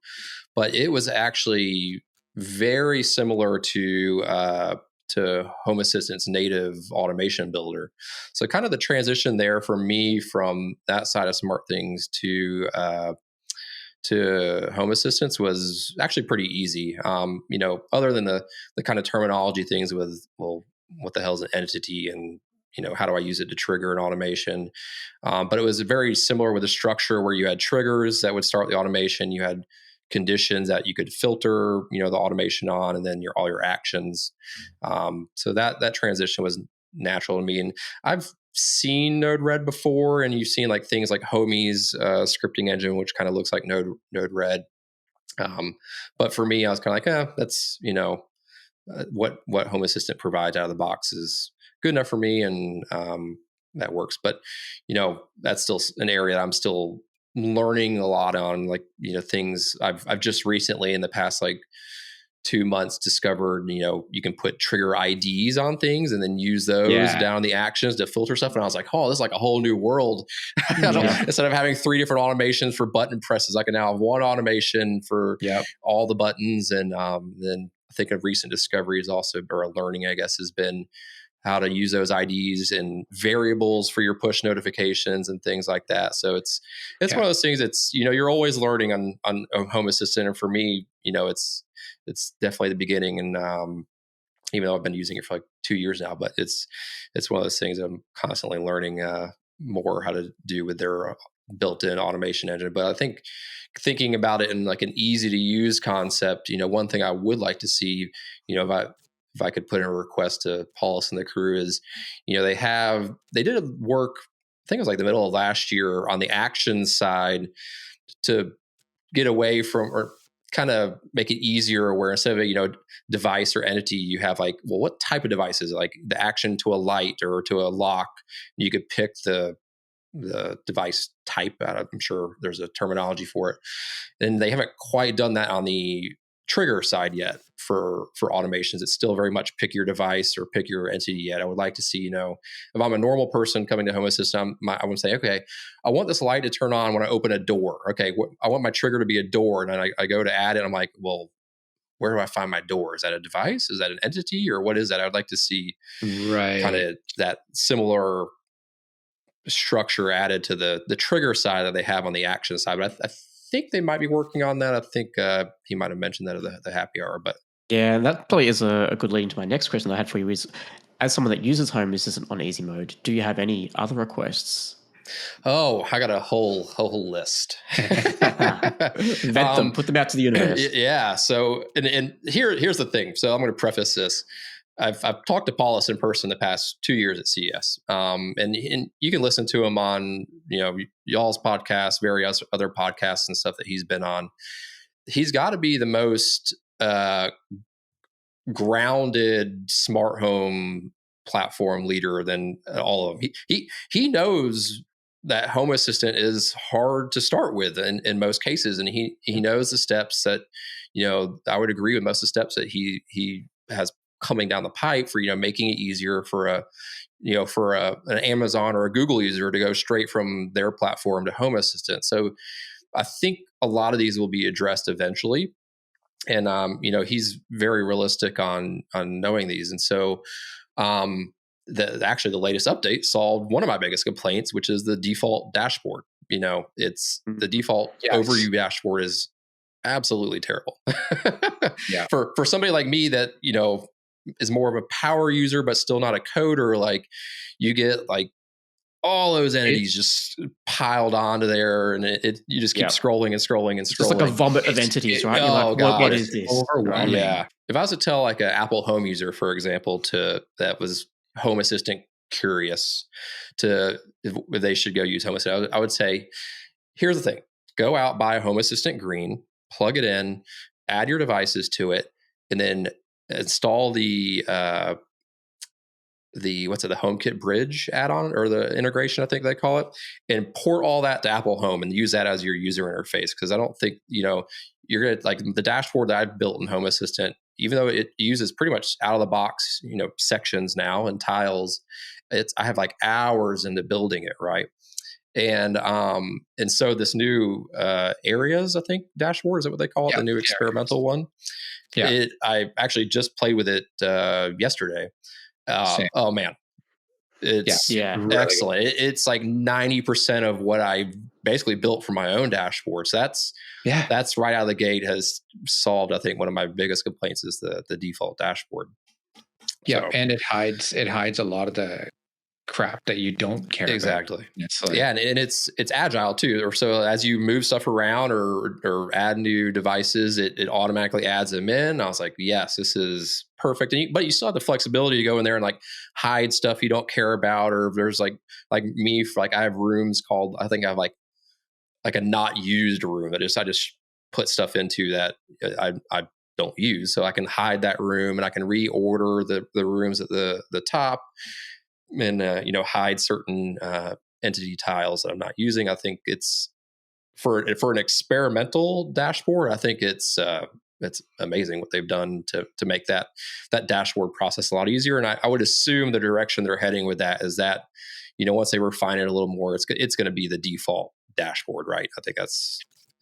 But it was actually very similar to Home Assistant's native automation builder. So kind of the transition there for me from that side of Smart Things to to Home Assistants was actually pretty easy. Other than the kind of terminology things with, well, what the hell is an entity, and how do I use it to trigger an automation? But it was very similar with the structure where you had triggers that would start the automation. You had conditions that you could filter, the automation on, and then all your actions. So that transition was natural to me. And I've seen Node-RED before, and you've seen like things like Homey's scripting engine, which kind of looks like Node-RED. But for me, I was kind of like, that's what Home Assistant provides out of the box is good enough for me, and that works. But that's still an area that I'm still learning a lot on. Like things I've just recently in the past like 2 months discovered, you can put trigger IDs on things and then use those down the actions to filter stuff. And I was like, oh, this is like a whole new world. Instead of having 3 different automations for button presses, I can now have one automation for all the buttons. And then I think a recent discovery is also, or learning, I guess, has been how to use those IDs and variables for your push notifications and things like that. So it's one of those things. It's, you're always learning on Home Assistant. And for me, it's definitely the beginning. And even though I've been using it for like 2 years now, but it's one of those things I'm constantly learning more how to do with their built-in automation engine. But I think thinking about it in like an easy to use concept, one thing I would like to see, if I could put in a request to Paulus and the crew is, they did work, I think it was like the middle of last year on the action side to get away from, or kind of make it easier where instead of device or entity, you have like, well, what type of device is it? Like the action to a light or to a lock, you could pick the device type. I'm sure there's a terminology for it, and they haven't quite done that on the trigger side yet for automations. It's still very much pick your device or pick your entity yet. I would like to see, if I'm a normal person coming to Home Assistant, I would say, okay, I want this light to turn on when I open a door. Okay, I want my trigger to be a door. And then I go to add it. I'm like, well, where do I find my door? Is that a device? Is that an entity? Or what is that? I would like to see kind of that similar structure added to the trigger side that they have on the action side. But I think they might be working on that. I think he might have mentioned that at the happy hour. But yeah, that probably is a good lead into my next question I had for you is, as someone that uses Home Assistant on easy mode, do you have any other requests? Oh, I got a whole list. Vet them, put them out to the universe. Yeah. So, and here's the thing. So I'm going to preface this. I've talked to Paulus in person the past 2 years at CES, and you can listen to him on y'all's podcast, various other podcasts and stuff that he's been on. He's got to be the most grounded smart home platform leader than all of them. He knows that Home Assistant is hard to start with in most cases, and he knows the steps that I would agree with most of the steps that he has coming down the pipe for making it easier for an Amazon or a Google user to go straight from their platform to Home Assistant. So I think a lot of these will be addressed eventually, and he's very realistic on knowing these. And so actually the latest update solved one of my biggest complaints, which is the default dashboard. It's the default overview dashboard is absolutely terrible. For somebody like me that is more of a power user but still not a coder, like you get like all those entities just piled onto there, and you just keep scrolling and scrolling and scrolling. It's like a vomit of entities, right? Oh, God, what is this? Overwhelming. Yeah. If I was to tell like an Apple Home user, for example, that was Home Assistant curious if they should go use Home Assistant, I would say, here's the thing: go out, buy a Home Assistant Green, plug it in, add your devices to it, and then install the HomeKit Bridge add-on or the integration, I think they call it, and port all that to Apple Home and use that as your user interface. Because I don't think you're gonna like the dashboard that I've built in Home Assistant, even though it uses pretty much out of the box sections now and tiles. I have like hours into building it, right? And so this new areas, I think, dashboard, is that what they call it? The new experimental one. Yeah. I actually just played with it yesterday. Oh man, it's excellent. It's like 90% of what I basically built for my own dashboard. So that's right out of the gate has solved, I think, one of my biggest complaints is the default dashboard. Yeah, So, and it hides a lot of the crap that you don't care exactly. about. It's like, yeah, and it's agile too. Or so as you move stuff around or add new devices, it automatically adds them in. I was like, yes, this is perfect. But you still have the flexibility to go in there and like hide stuff you don't care about, or if there's like me, like I have rooms called, I think I have like a not used room that I just put stuff into that I don't use, so I can hide that room and I can reorder the rooms at the top, and hide certain entity tiles that I'm not using. I think it's for an experimental dashboard. I think it's amazing what they've done to make that dashboard process a lot easier. And I would assume the direction they're heading with that is that once they refine it a little more, it's going to be the default dashboard, right? I think that's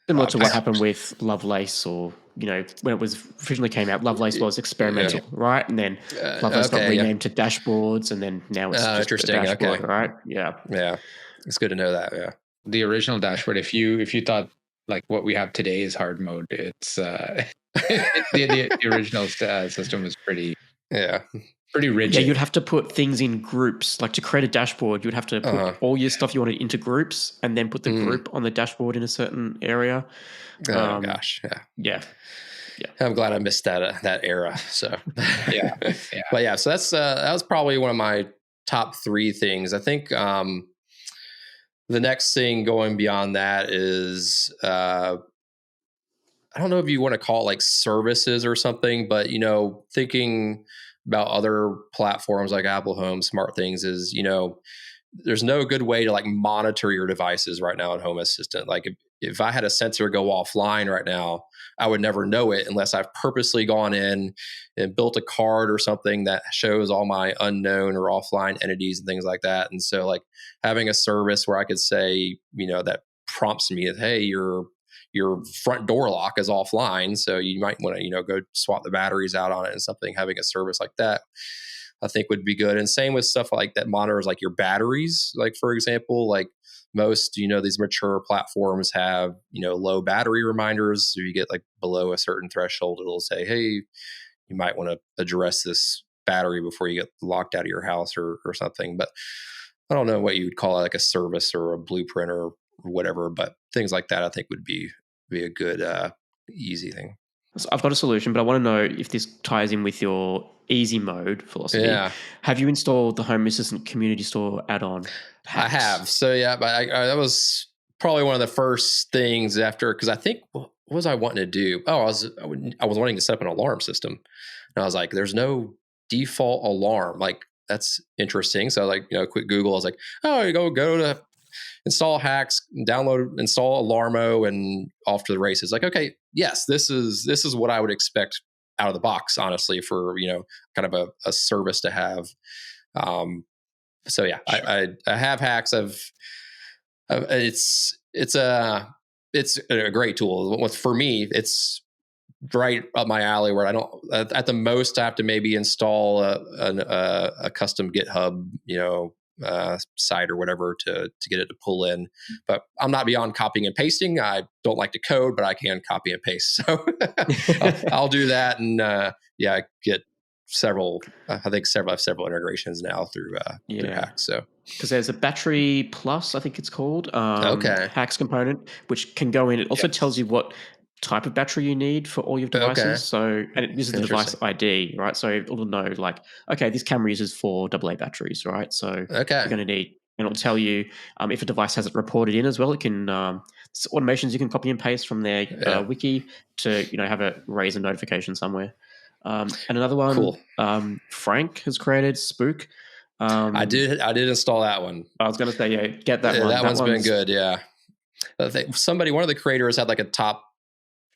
similar to what happened with Lovelace, or when it was originally came out, Lovelace was experimental, right? And then Lovelace got renamed to dashboards, and then now it's just interesting. a dashboard, right? Yeah, it's good to know that. Yeah, the original dashboard. If you thought like what we have today is hard mode, it's the original system was pretty rigid. Yeah, you'd have to put things in groups. Like to create a dashboard, you'd have to put all your stuff you wanted into groups, and then put the group on the dashboard in a certain area. Oh gosh, yeah. I'm glad I missed that era. So yeah. But yeah, so that was probably one of my top 3 things. I think the next thing going beyond that is I don't know if you want to call it like services or something, but thinking about other platforms like Apple Home, Smart Things is, there's no good way to like monitor your devices right now in Home Assistant. Like if I had a sensor go offline right now, I would never know it unless I've purposely gone in and built a card or something that shows all my unknown or offline entities and things like that. And so like having a service where I could say, that prompts me that, hey, your front door lock is offline, so you might want to go swap the batteries out on it and something. Having a service like that I think would be good. And same with stuff like that monitors like your batteries. Like for example, like most these mature platforms have low battery reminders, so you get like below a certain threshold, it'll say, hey, you might want to address this battery before you get locked out of your house or something. But I don't know what you would call it, like a service or a blueprint or whatever, but things like that I think would be a good easy thing. So I've got a solution, but I want to know if this ties in with your easy mode philosophy. Yeah. Have you installed the Home Assistant Community Store add-on? I have. So yeah, but I that was probably one of the first things after, because I think what was I wanting to do? Oh, I was wanting to set up an alarm system, and I was like, "There's no default alarm. Like that's interesting." So like quick Google. I was like, "Oh, you go to install hacks, install Alarmo, and off to the races." Like, okay, yes, this is what I would expect out of the box, honestly, for kind of a service to have. So yeah, sure. I have hacks. It's a great tool. For me, it's right up my alley where I don't, at the most, I have to maybe install a custom GitHub, site or whatever to get it to pull in. But I'm not beyond copying and pasting. I don't like to code, but I can copy and paste. So I'll do that. And get several, I have several integrations now through hacks. So because there's a Battery Plus, I think it's called, hacks component, which can go in. It also tells you what type of battery you need for all your devices. Okay. So, and it uses the device ID, right? So it'll know like, okay, this camera uses 4 AA batteries, right? So you're going to need, and it'll tell you if a device has it reported in as well. It can automations you can copy and paste from their wiki to have a raise a notification somewhere. And another one, cool. Frenck has created Spook. I did install that one. I was going to say, get that one. That one's been good. Yeah. I think one of the creators had like a top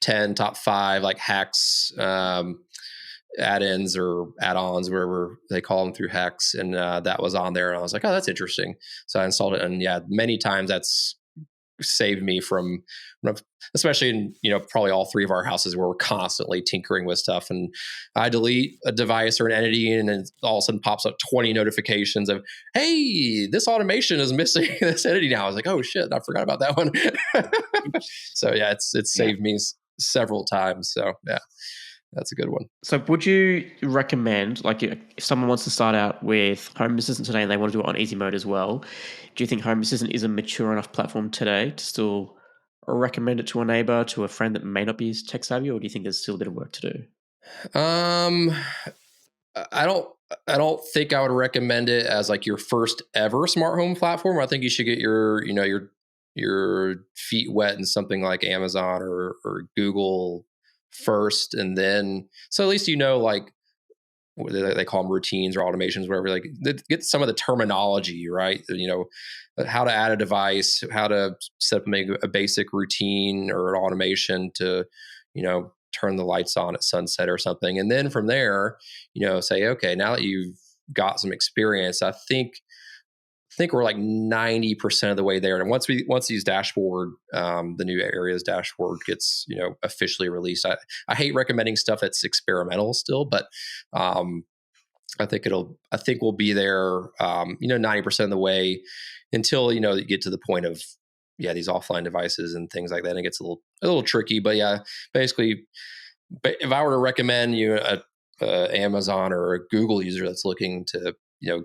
10, top 5 like hacks, add-ins or add-ons, wherever they call them through hacks. And that was on there. And I was like, oh, that's interesting. So I installed it. And yeah, many times that's saved me from, especially in, probably all three of our houses where we're constantly tinkering with stuff. And I delete a device or an entity, and then all of a sudden pops up 20 notifications of, hey, this automation is missing this entity now. I was like, oh shit, I forgot about that one. So yeah, it's saved me several times. So yeah, that's a good one. So would you recommend, like, if someone wants to start out with Home Assistant today and they want to do it on easy mode as well, do you think Home Assistant is a mature enough platform today to still recommend it to a neighbor, to a friend that may not be as tech savvy, or do you think there's still a bit of work to do? I don't think I would recommend it as like your first ever smart home platform. I think you should get your feet wet in something like Amazon or Google first, and then so at least like what they call them, routines or automations, whatever. Like get some of the terminology right. How to add a device, how to make a basic routine or an automation to turn the lights on at sunset or something, and then from there say, okay, now that you've got some experience, I think we're like 90% of the way there. And once these dashboard, the new areas dashboard gets, officially released, I hate recommending stuff that's experimental still, but I think we'll be there, 90% of the way until, you get to the point of, these offline devices and things like that. And it gets a little tricky, but yeah, basically, but if I were to recommend you a Amazon or a Google user that's looking to,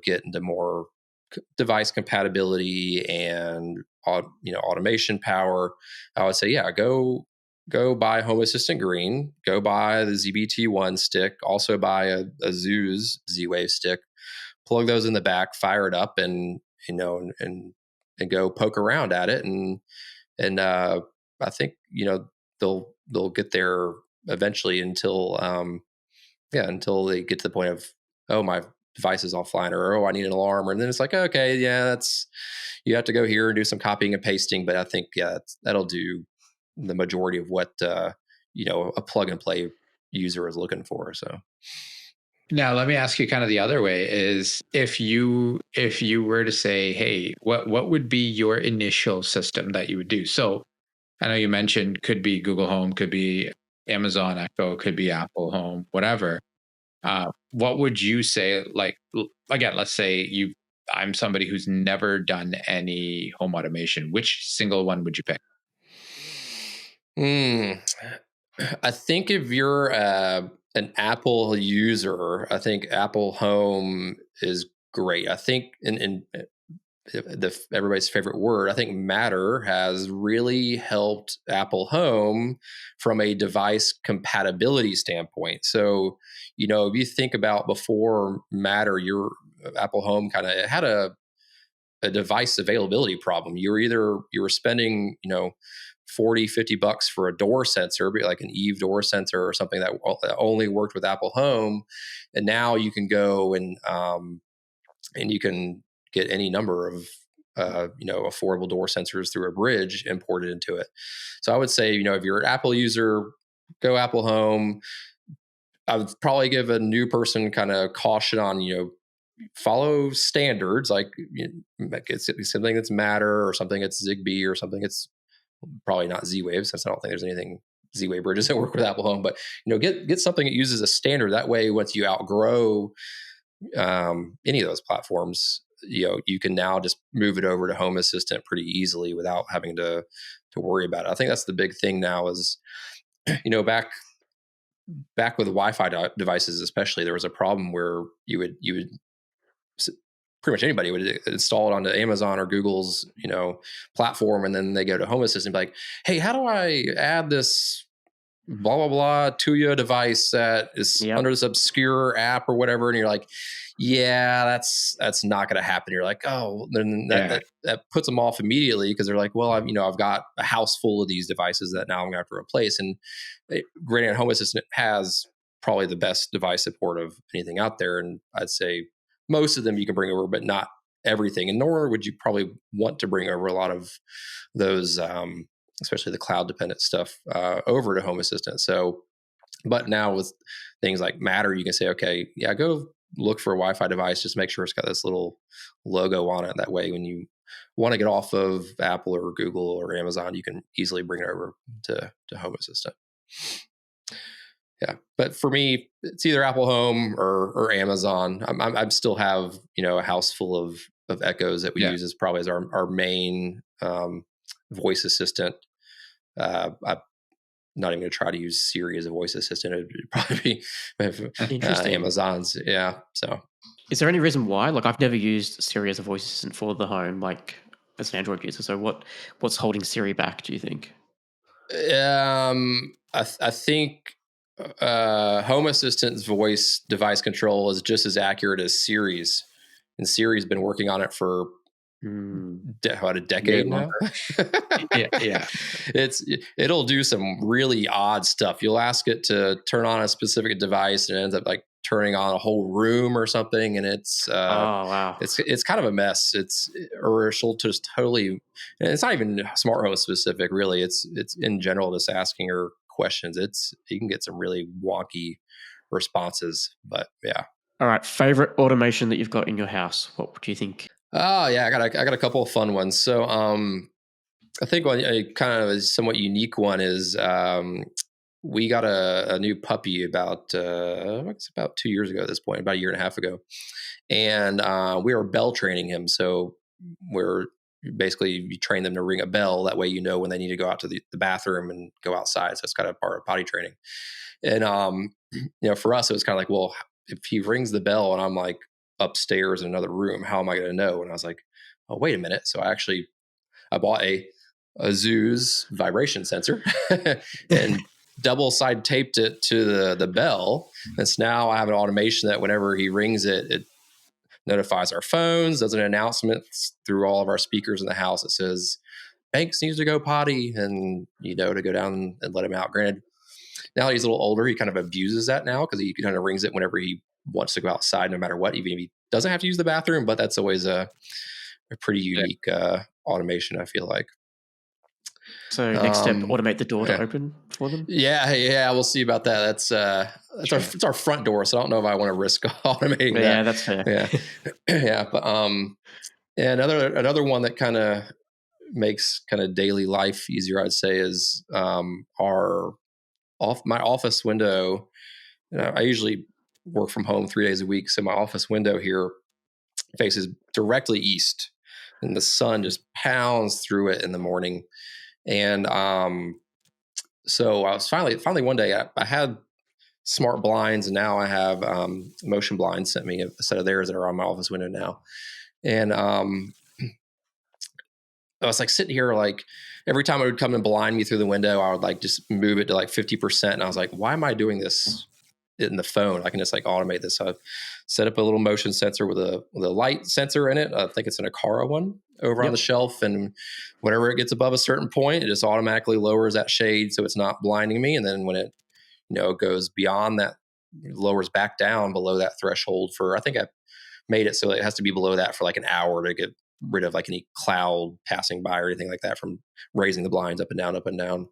get into more device compatibility and automation power, I would say, go buy Home Assistant Green, go buy the ZBT1 stick, also buy a Zooz Z-Wave stick, plug those in the back, fire it up, and and go poke around at it, and I think they'll get there eventually until they get to the point of, oh, my device is offline, or oh, I need an alarm, and then it's like, okay, you have to go here and do some copying and pasting. But I think that'll do the majority of what a plug and play user is looking for. So now let me ask you kind of the other way, is if you were to say, hey, what would be your initial system that you would do? So I know you mentioned could be Google Home, could be Amazon Echo, could be Apple Home, whatever. What would you say? Like, again, let's say I'm somebody who's never done any home automation. Which single one would you pick? I think if you're an Apple user, I think Apple Home is great. I think in everybody's favorite word, I think Matter has really helped Apple Home from a device compatibility standpoint. So, if you think about before Matter, your Apple Home kind of had a device availability problem. You were spending, $40-$50 for a door sensor, like an Eve door sensor or something that only worked with Apple Home. And now you can go and you can get any number of affordable door sensors through a bridge imported into it. So I would say, if you're an Apple user, go Apple Home. I would probably give a new person kind of caution on, follow standards, like it's something that's Matter or something that's Zigbee or something that's probably not Z-Wave, since I don't think there's anything Z-Wave bridges that work with Apple Home. But get something that uses a standard. That way, once you outgrow any of those platforms, you can now just move it over to Home Assistant pretty easily without having to worry about it. I think that's the big thing now is, back with Wi-Fi devices, especially, there was a problem where you would pretty much anybody would install it onto Amazon or Google's, platform, and then they go to Home Assistant and be like, hey, how do I add this blah, blah, blah Tuya device that is under this obscure app or whatever? And you're like, yeah, that's not going to happen. You're like, oh, then that puts them off immediately, because they're like, well, I've got a house full of these devices that now I'm going to have to replace. And granted, Home Assistant has probably the best device support of anything out there. And I'd say most of them you can bring over, but not everything. And nor would you probably want to bring over a lot of those, especially the cloud dependent stuff, over to Home Assistant. So, but now with things like Matter, you can say, okay, go look for a Wi-Fi device, just make sure it's got this little logo on it. That way, when you want to get off of Apple or Google or Amazon, you can easily bring it over to Home Assistant. Yeah, but for me, it's either Apple Home or Amazon. I still have a house full of Echoes that we use as probably as our main voice assistant. I'm not even going to try to use Siri as a voice assistant. It'd probably be Amazon's. Yeah. So, is there any reason why? Like, I've never used Siri as a voice assistant for the home, like as an Android user. So, what's holding Siri back, do you think? I think Home Assistant's voice device control is just as accurate as Siri's, and Siri's been working on it for about a decade now. yeah. It'll do some really odd stuff. You'll ask it to turn on a specific device, and it ends up like turning on a whole room or something, and it's oh wow, it's kind of a mess. Or she'll just totally, and it's not even smart home specific, really. It's in general just asking her questions. You can get some really wonky responses, but yeah. All right, favorite automation that you've got in your house? What do you think? Oh yeah, I got a couple of fun ones. So I think a kind of a somewhat unique one is we got a new puppy about 2 years ago at this point, about a year and a half ago, and we were bell training him. So we're basically, you train them to ring a bell. That way, when they need to go out to the bathroom and go outside. So it's kind of part of potty training. And for us, it was kind of like, well, if he rings the bell and I'm like upstairs in another room, how am I going to know? And I was like, oh, wait a minute. So I bought a Zeus vibration sensor and double side taped it to the bell. And so now I have an automation that whenever he rings it, it notifies our phones, does an announcement through all of our speakers in the house that says, Banks needs to go potty, and to go down and let him out. Granted, now that he's a little older, he kind of abuses that now because he kind of rings it whenever he wants to go outside, no matter what, even if he doesn't have to use the bathroom. But that's always a pretty unique automation, I feel like. So next step, automate the door to open for them? Yeah, we'll see about that. It's our front door, so I don't know if I want to risk automating that. Yeah, that's fair. Yeah, but another one that kind of makes kind of daily life easier, I'd say, is my office window. I usually work from home 3 days a week, so my office window here faces directly east, and the sun just pounds through it in the morning. And so I was finally one day I had smart blinds, and now I have motion blinds. Sent me a set of theirs that are on my office window now. And I was like sitting here, like every time it would come and blind me through the window, I would like just move it to like 50%. And I was like, why am I doing this in the phone? I can just like automate this. So I've set up a little motion sensor with a light sensor in it. I think it's an Aqara one over on the shelf. And whenever it gets above a certain point, it just automatically lowers that shade so it's not blinding me. And then when it goes beyond that, lowers back down below that threshold for, I think I made it so it has to be below that for like an hour to get rid of like any cloud passing by or anything like that from raising the blinds up and down, up and down.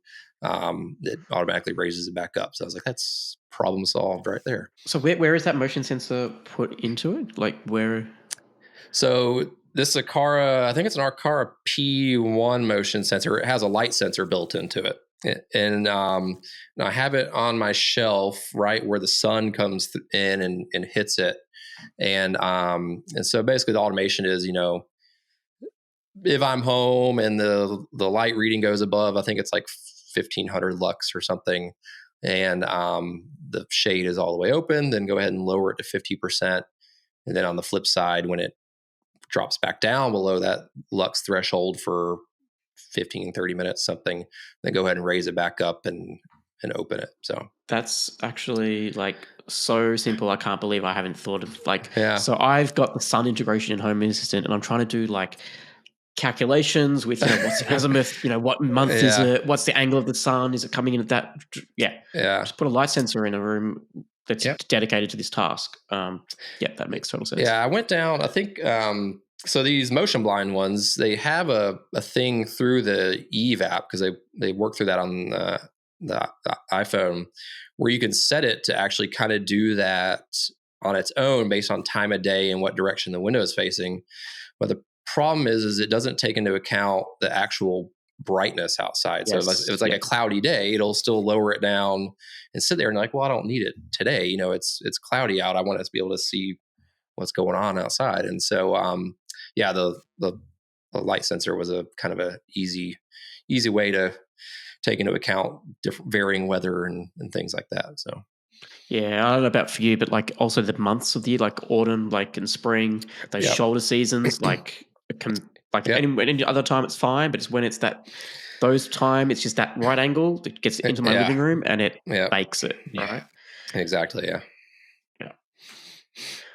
It automatically raises it back up. So I was like, that's problem solved right there. So where is that motion sensor put into it? Like where? So this Aqara, I think it's an Aqara P1 motion sensor. It has a light sensor built into it. And I have it on my shelf right where the sun comes in and hits it. And so basically the automation is, if I'm home and the light reading goes above, I think it's like 1500 lux or something, and the shade is all the way open, then go ahead and lower it to 50%. And then on the flip side, when it drops back down below that lux threshold for 15, 30 minutes, something, then go ahead and raise it back up and open it. So that's actually like so simple. I can't believe I haven't thought of Yeah. So I've got the sun integration in Home Assistant, and I'm trying to do like calculations with what's the azimuth, what month is it, what's the angle of the sun, is it coming in at that? Just put a light sensor in a room that's dedicated to this task. That makes total sense. I went down, I think so these motion blind ones, they have a thing through the Eve app, because they work through that on the iPhone, where you can set it to actually kind of do that on its own based on time of day and what direction the window is facing. But the problem is it doesn't take into account the actual brightness outside. Yes. So if it's like a cloudy day, it'll still lower it down and sit there and like, well, I don't need it today. It's cloudy out. I want us to be able to see what's going on outside. And so, the light sensor was a kind of a easy way to take into account different varying weather and things like that. So. Yeah, I don't know about for you, but like also the months of the year, like autumn, like in spring, those shoulder seasons, like it can any other time it's fine, but it's when it's those time, it's just that right angle that gets into my living room and it bakes it. Right? Exactly. Yeah. Yeah.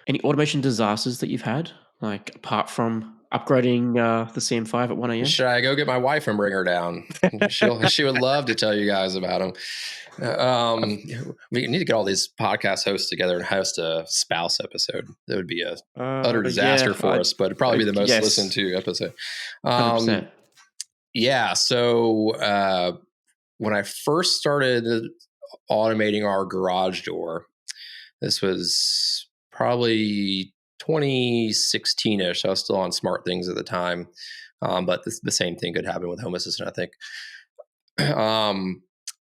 Any automation disasters that you've had, like apart from upgrading the CM5 at 1 a.m.? Should I go get my wife and bring her down? She would love to tell you guys about them. We need to get all these podcast hosts together and host a spouse episode. That would be a utter disaster for us, but it'd probably be the most listened to episode. 100%. Yeah. So when I first started automating our garage door, this was probably 2016-ish. I was still on Smart Things at the time, but the same thing could happen with Home Assistant, I think.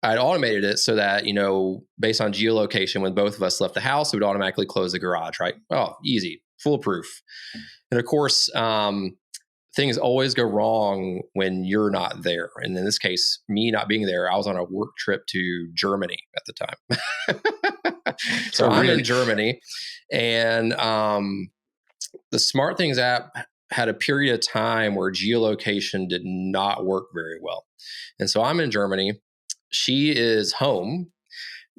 I'd automated it so that, based on geolocation, when both of us left the house, it would automatically close the garage, right? Oh, easy, foolproof. And of course, things always go wrong when you're not there. And in this case, me not being there, I was on a work trip to Germany at the time. So I'm in Germany, and the Smart Things app had a period of time where geolocation did not work very well. And so I'm in Germany. She is home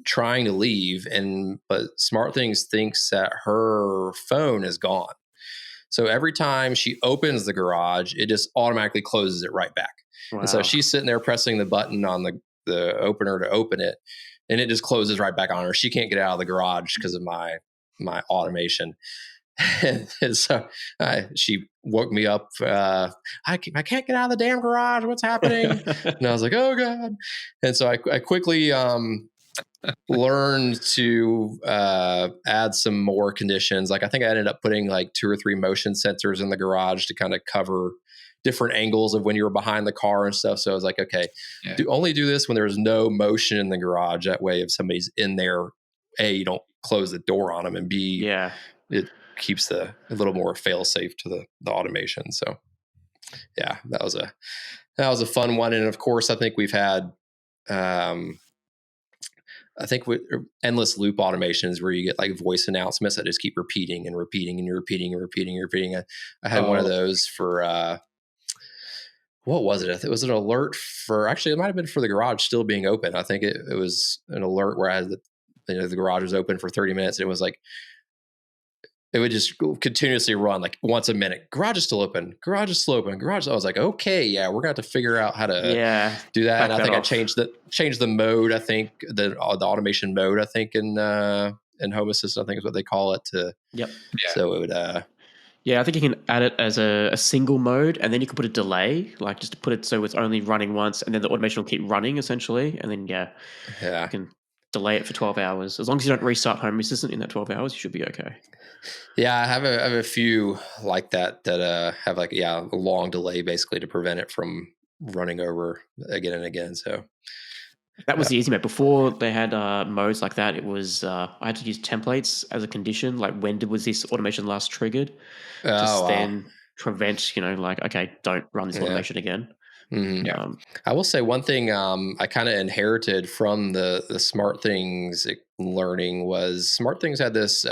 trying to leave, but Smart Things thinks that her phone is gone. So every time she opens the garage, it just automatically closes it right back. Wow. And so she's sitting there pressing the button on the opener to open it, and it just closes right back on her. She can't get out of the garage because of my automation. And so she woke me up. I can't get out of the damn garage. What's happening? And I was like, oh God. And so I quickly learned to add some more conditions. Like I think I ended up putting like 2 or 3 motion sensors in the garage to kind of cover different angles of when you were behind the car and stuff. So I was like, okay, only do this when there's no motion in the garage. That way, if somebody's in there, A, you don't close the door on them, and B, it keeps a little more fail safe to the automation. So yeah, that was a fun one. And of course, I think we've had endless loop automations where you get like voice announcements that just keep repeating and repeating and repeating and repeating and repeating. I had one of those for what was it? It was an alert for, actually, it might have been for the garage still being open. I think it was an alert where I had the garage was open for 30 minutes. And it was like, it would just continuously run like once a minute. Garage is still open. Garage is still open. Garage. I was like, okay, yeah, we're gonna have to figure out how to do that. And I think I changed the mode. I think the automation mode. I think in Home Assistant, I think is what they call it. So it would. I think you can add it as a single mode, and then you can put a delay, like just to put it so it's only running once, and then the automation will keep running essentially, and then you can delay it for 12 hours. As long as you don't restart Home Assistant in that 12 hours, you should be okay. Yeah, I have a few like that have like a long delay basically to prevent it from running over again and again. So that was the easy mode. Before they had modes like that, it was I had to use templates as a condition. Like when was this automation last triggered? Then prevent, okay, don't run this automation again. Mm-hmm. I will say one thing I kind of inherited from the Smart Things learning was Smart Things had this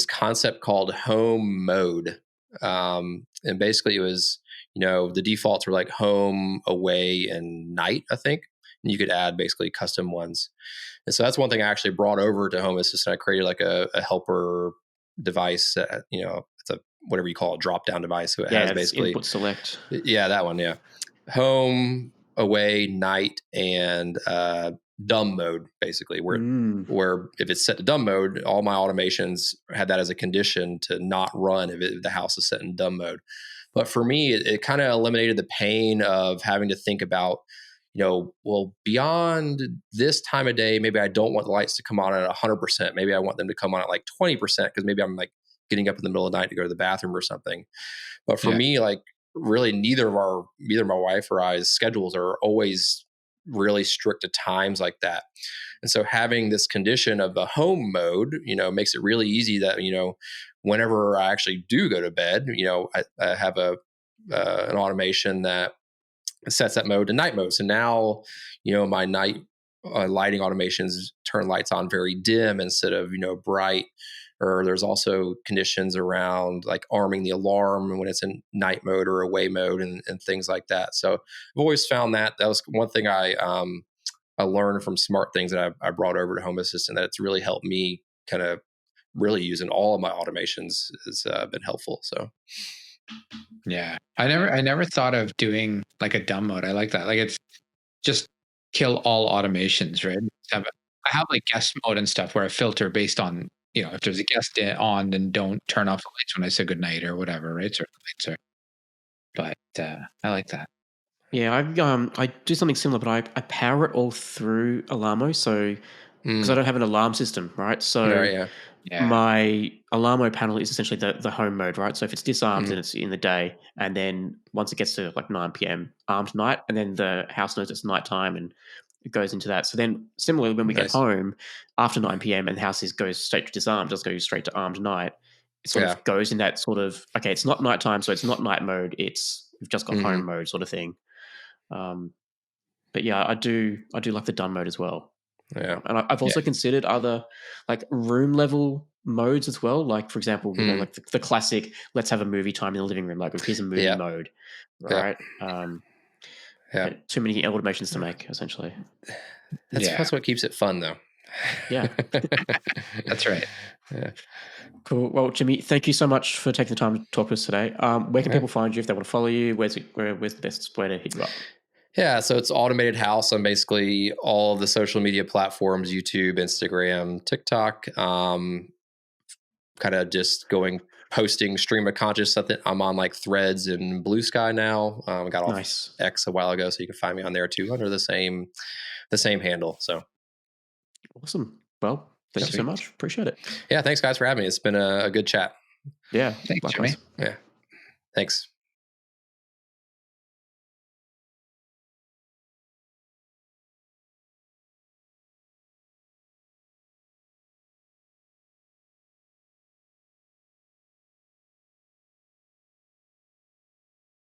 concept called home mode. And basically it was, the defaults were like home, away, and night, I think. And you could add basically custom ones. And so that's one thing I actually brought over to Home Assistant. I created like a helper device that, it's a, whatever you call it, drop down device. So it has basically input select. Yeah, that one. Yeah. Home, away, night, and dumb mode, basically, where if it's set to dumb mode, all my automations had that as a condition to not run if the house is set in dumb mode. But for me, it kind of eliminated the pain of having to think about, beyond this time of day, maybe I don't want the lights to come on at 100%. Maybe I want them to come on at like 20% because maybe I'm like getting up in the middle of the night to go to the bathroom or something. But for me, like really neither my wife or I's schedules are always really strict at times like that. And so having this condition of the home mode, makes it really easy that, whenever I actually do go to bed, I have an automation that sets that mode to night mode. So now, my night lighting automations turn lights on very dim instead of, bright. Or there's also conditions around like arming the alarm when it's in night mode or away mode and things like that. So I've always found that was one thing I learned from smart things that I brought over to Home Assistant, that it's really helped me kind of really using all of my automations has been helpful. So yeah, I never thought of doing like a dumb mode. I like that. Like it's just kill all automations, right? I have like guest mode and stuff where I filter based on, if there's a guest on, then don't turn off the lights when I say goodnight or whatever, right? Certain lights are. But I like that. Yeah, I do something similar, but I power it all through Alarmo, so because I don't have an alarm system, right? So my Alarmo panel is essentially the home mode, right? So if it's disarmed, then it's in the day, and then once it gets to like 9 p.m., armed night, and then the house knows it's nighttime and it goes into that. So then similarly, when we get home after 9 p.m. and the house goes straight to disarmed, just goes straight to armed night, it sort of goes in that sort of, okay, it's not nighttime, so it's not night mode, we've just got home mode sort of thing. But yeah, I do like the done mode as well. Yeah, and I've also considered other like room level modes as well. Like for example, like the classic, let's have a movie time in the living room. Like here's a movie mode, right? Too many automations to make, essentially. That's what keeps it fun, though. Yeah, that's right. Yeah. Cool. Well, Jimmy, thank you so much for taking the time to talk to us today. Where can people find you if they want to follow you? Where's the best way to hit you up? Yeah, so it's Automated House on basically all of the social media platforms: YouTube, Instagram, TikTok. Kind of just posting stream of conscious stuff. I'm on like Threads and Blue Sky now. I got off X a while ago, so you can find me on there too under the same handle. So awesome. Well, thank you so much. Appreciate it. Yeah, thanks guys for having me. It's been a good chat. Yeah, thanks, Jimmy. Yeah, thanks.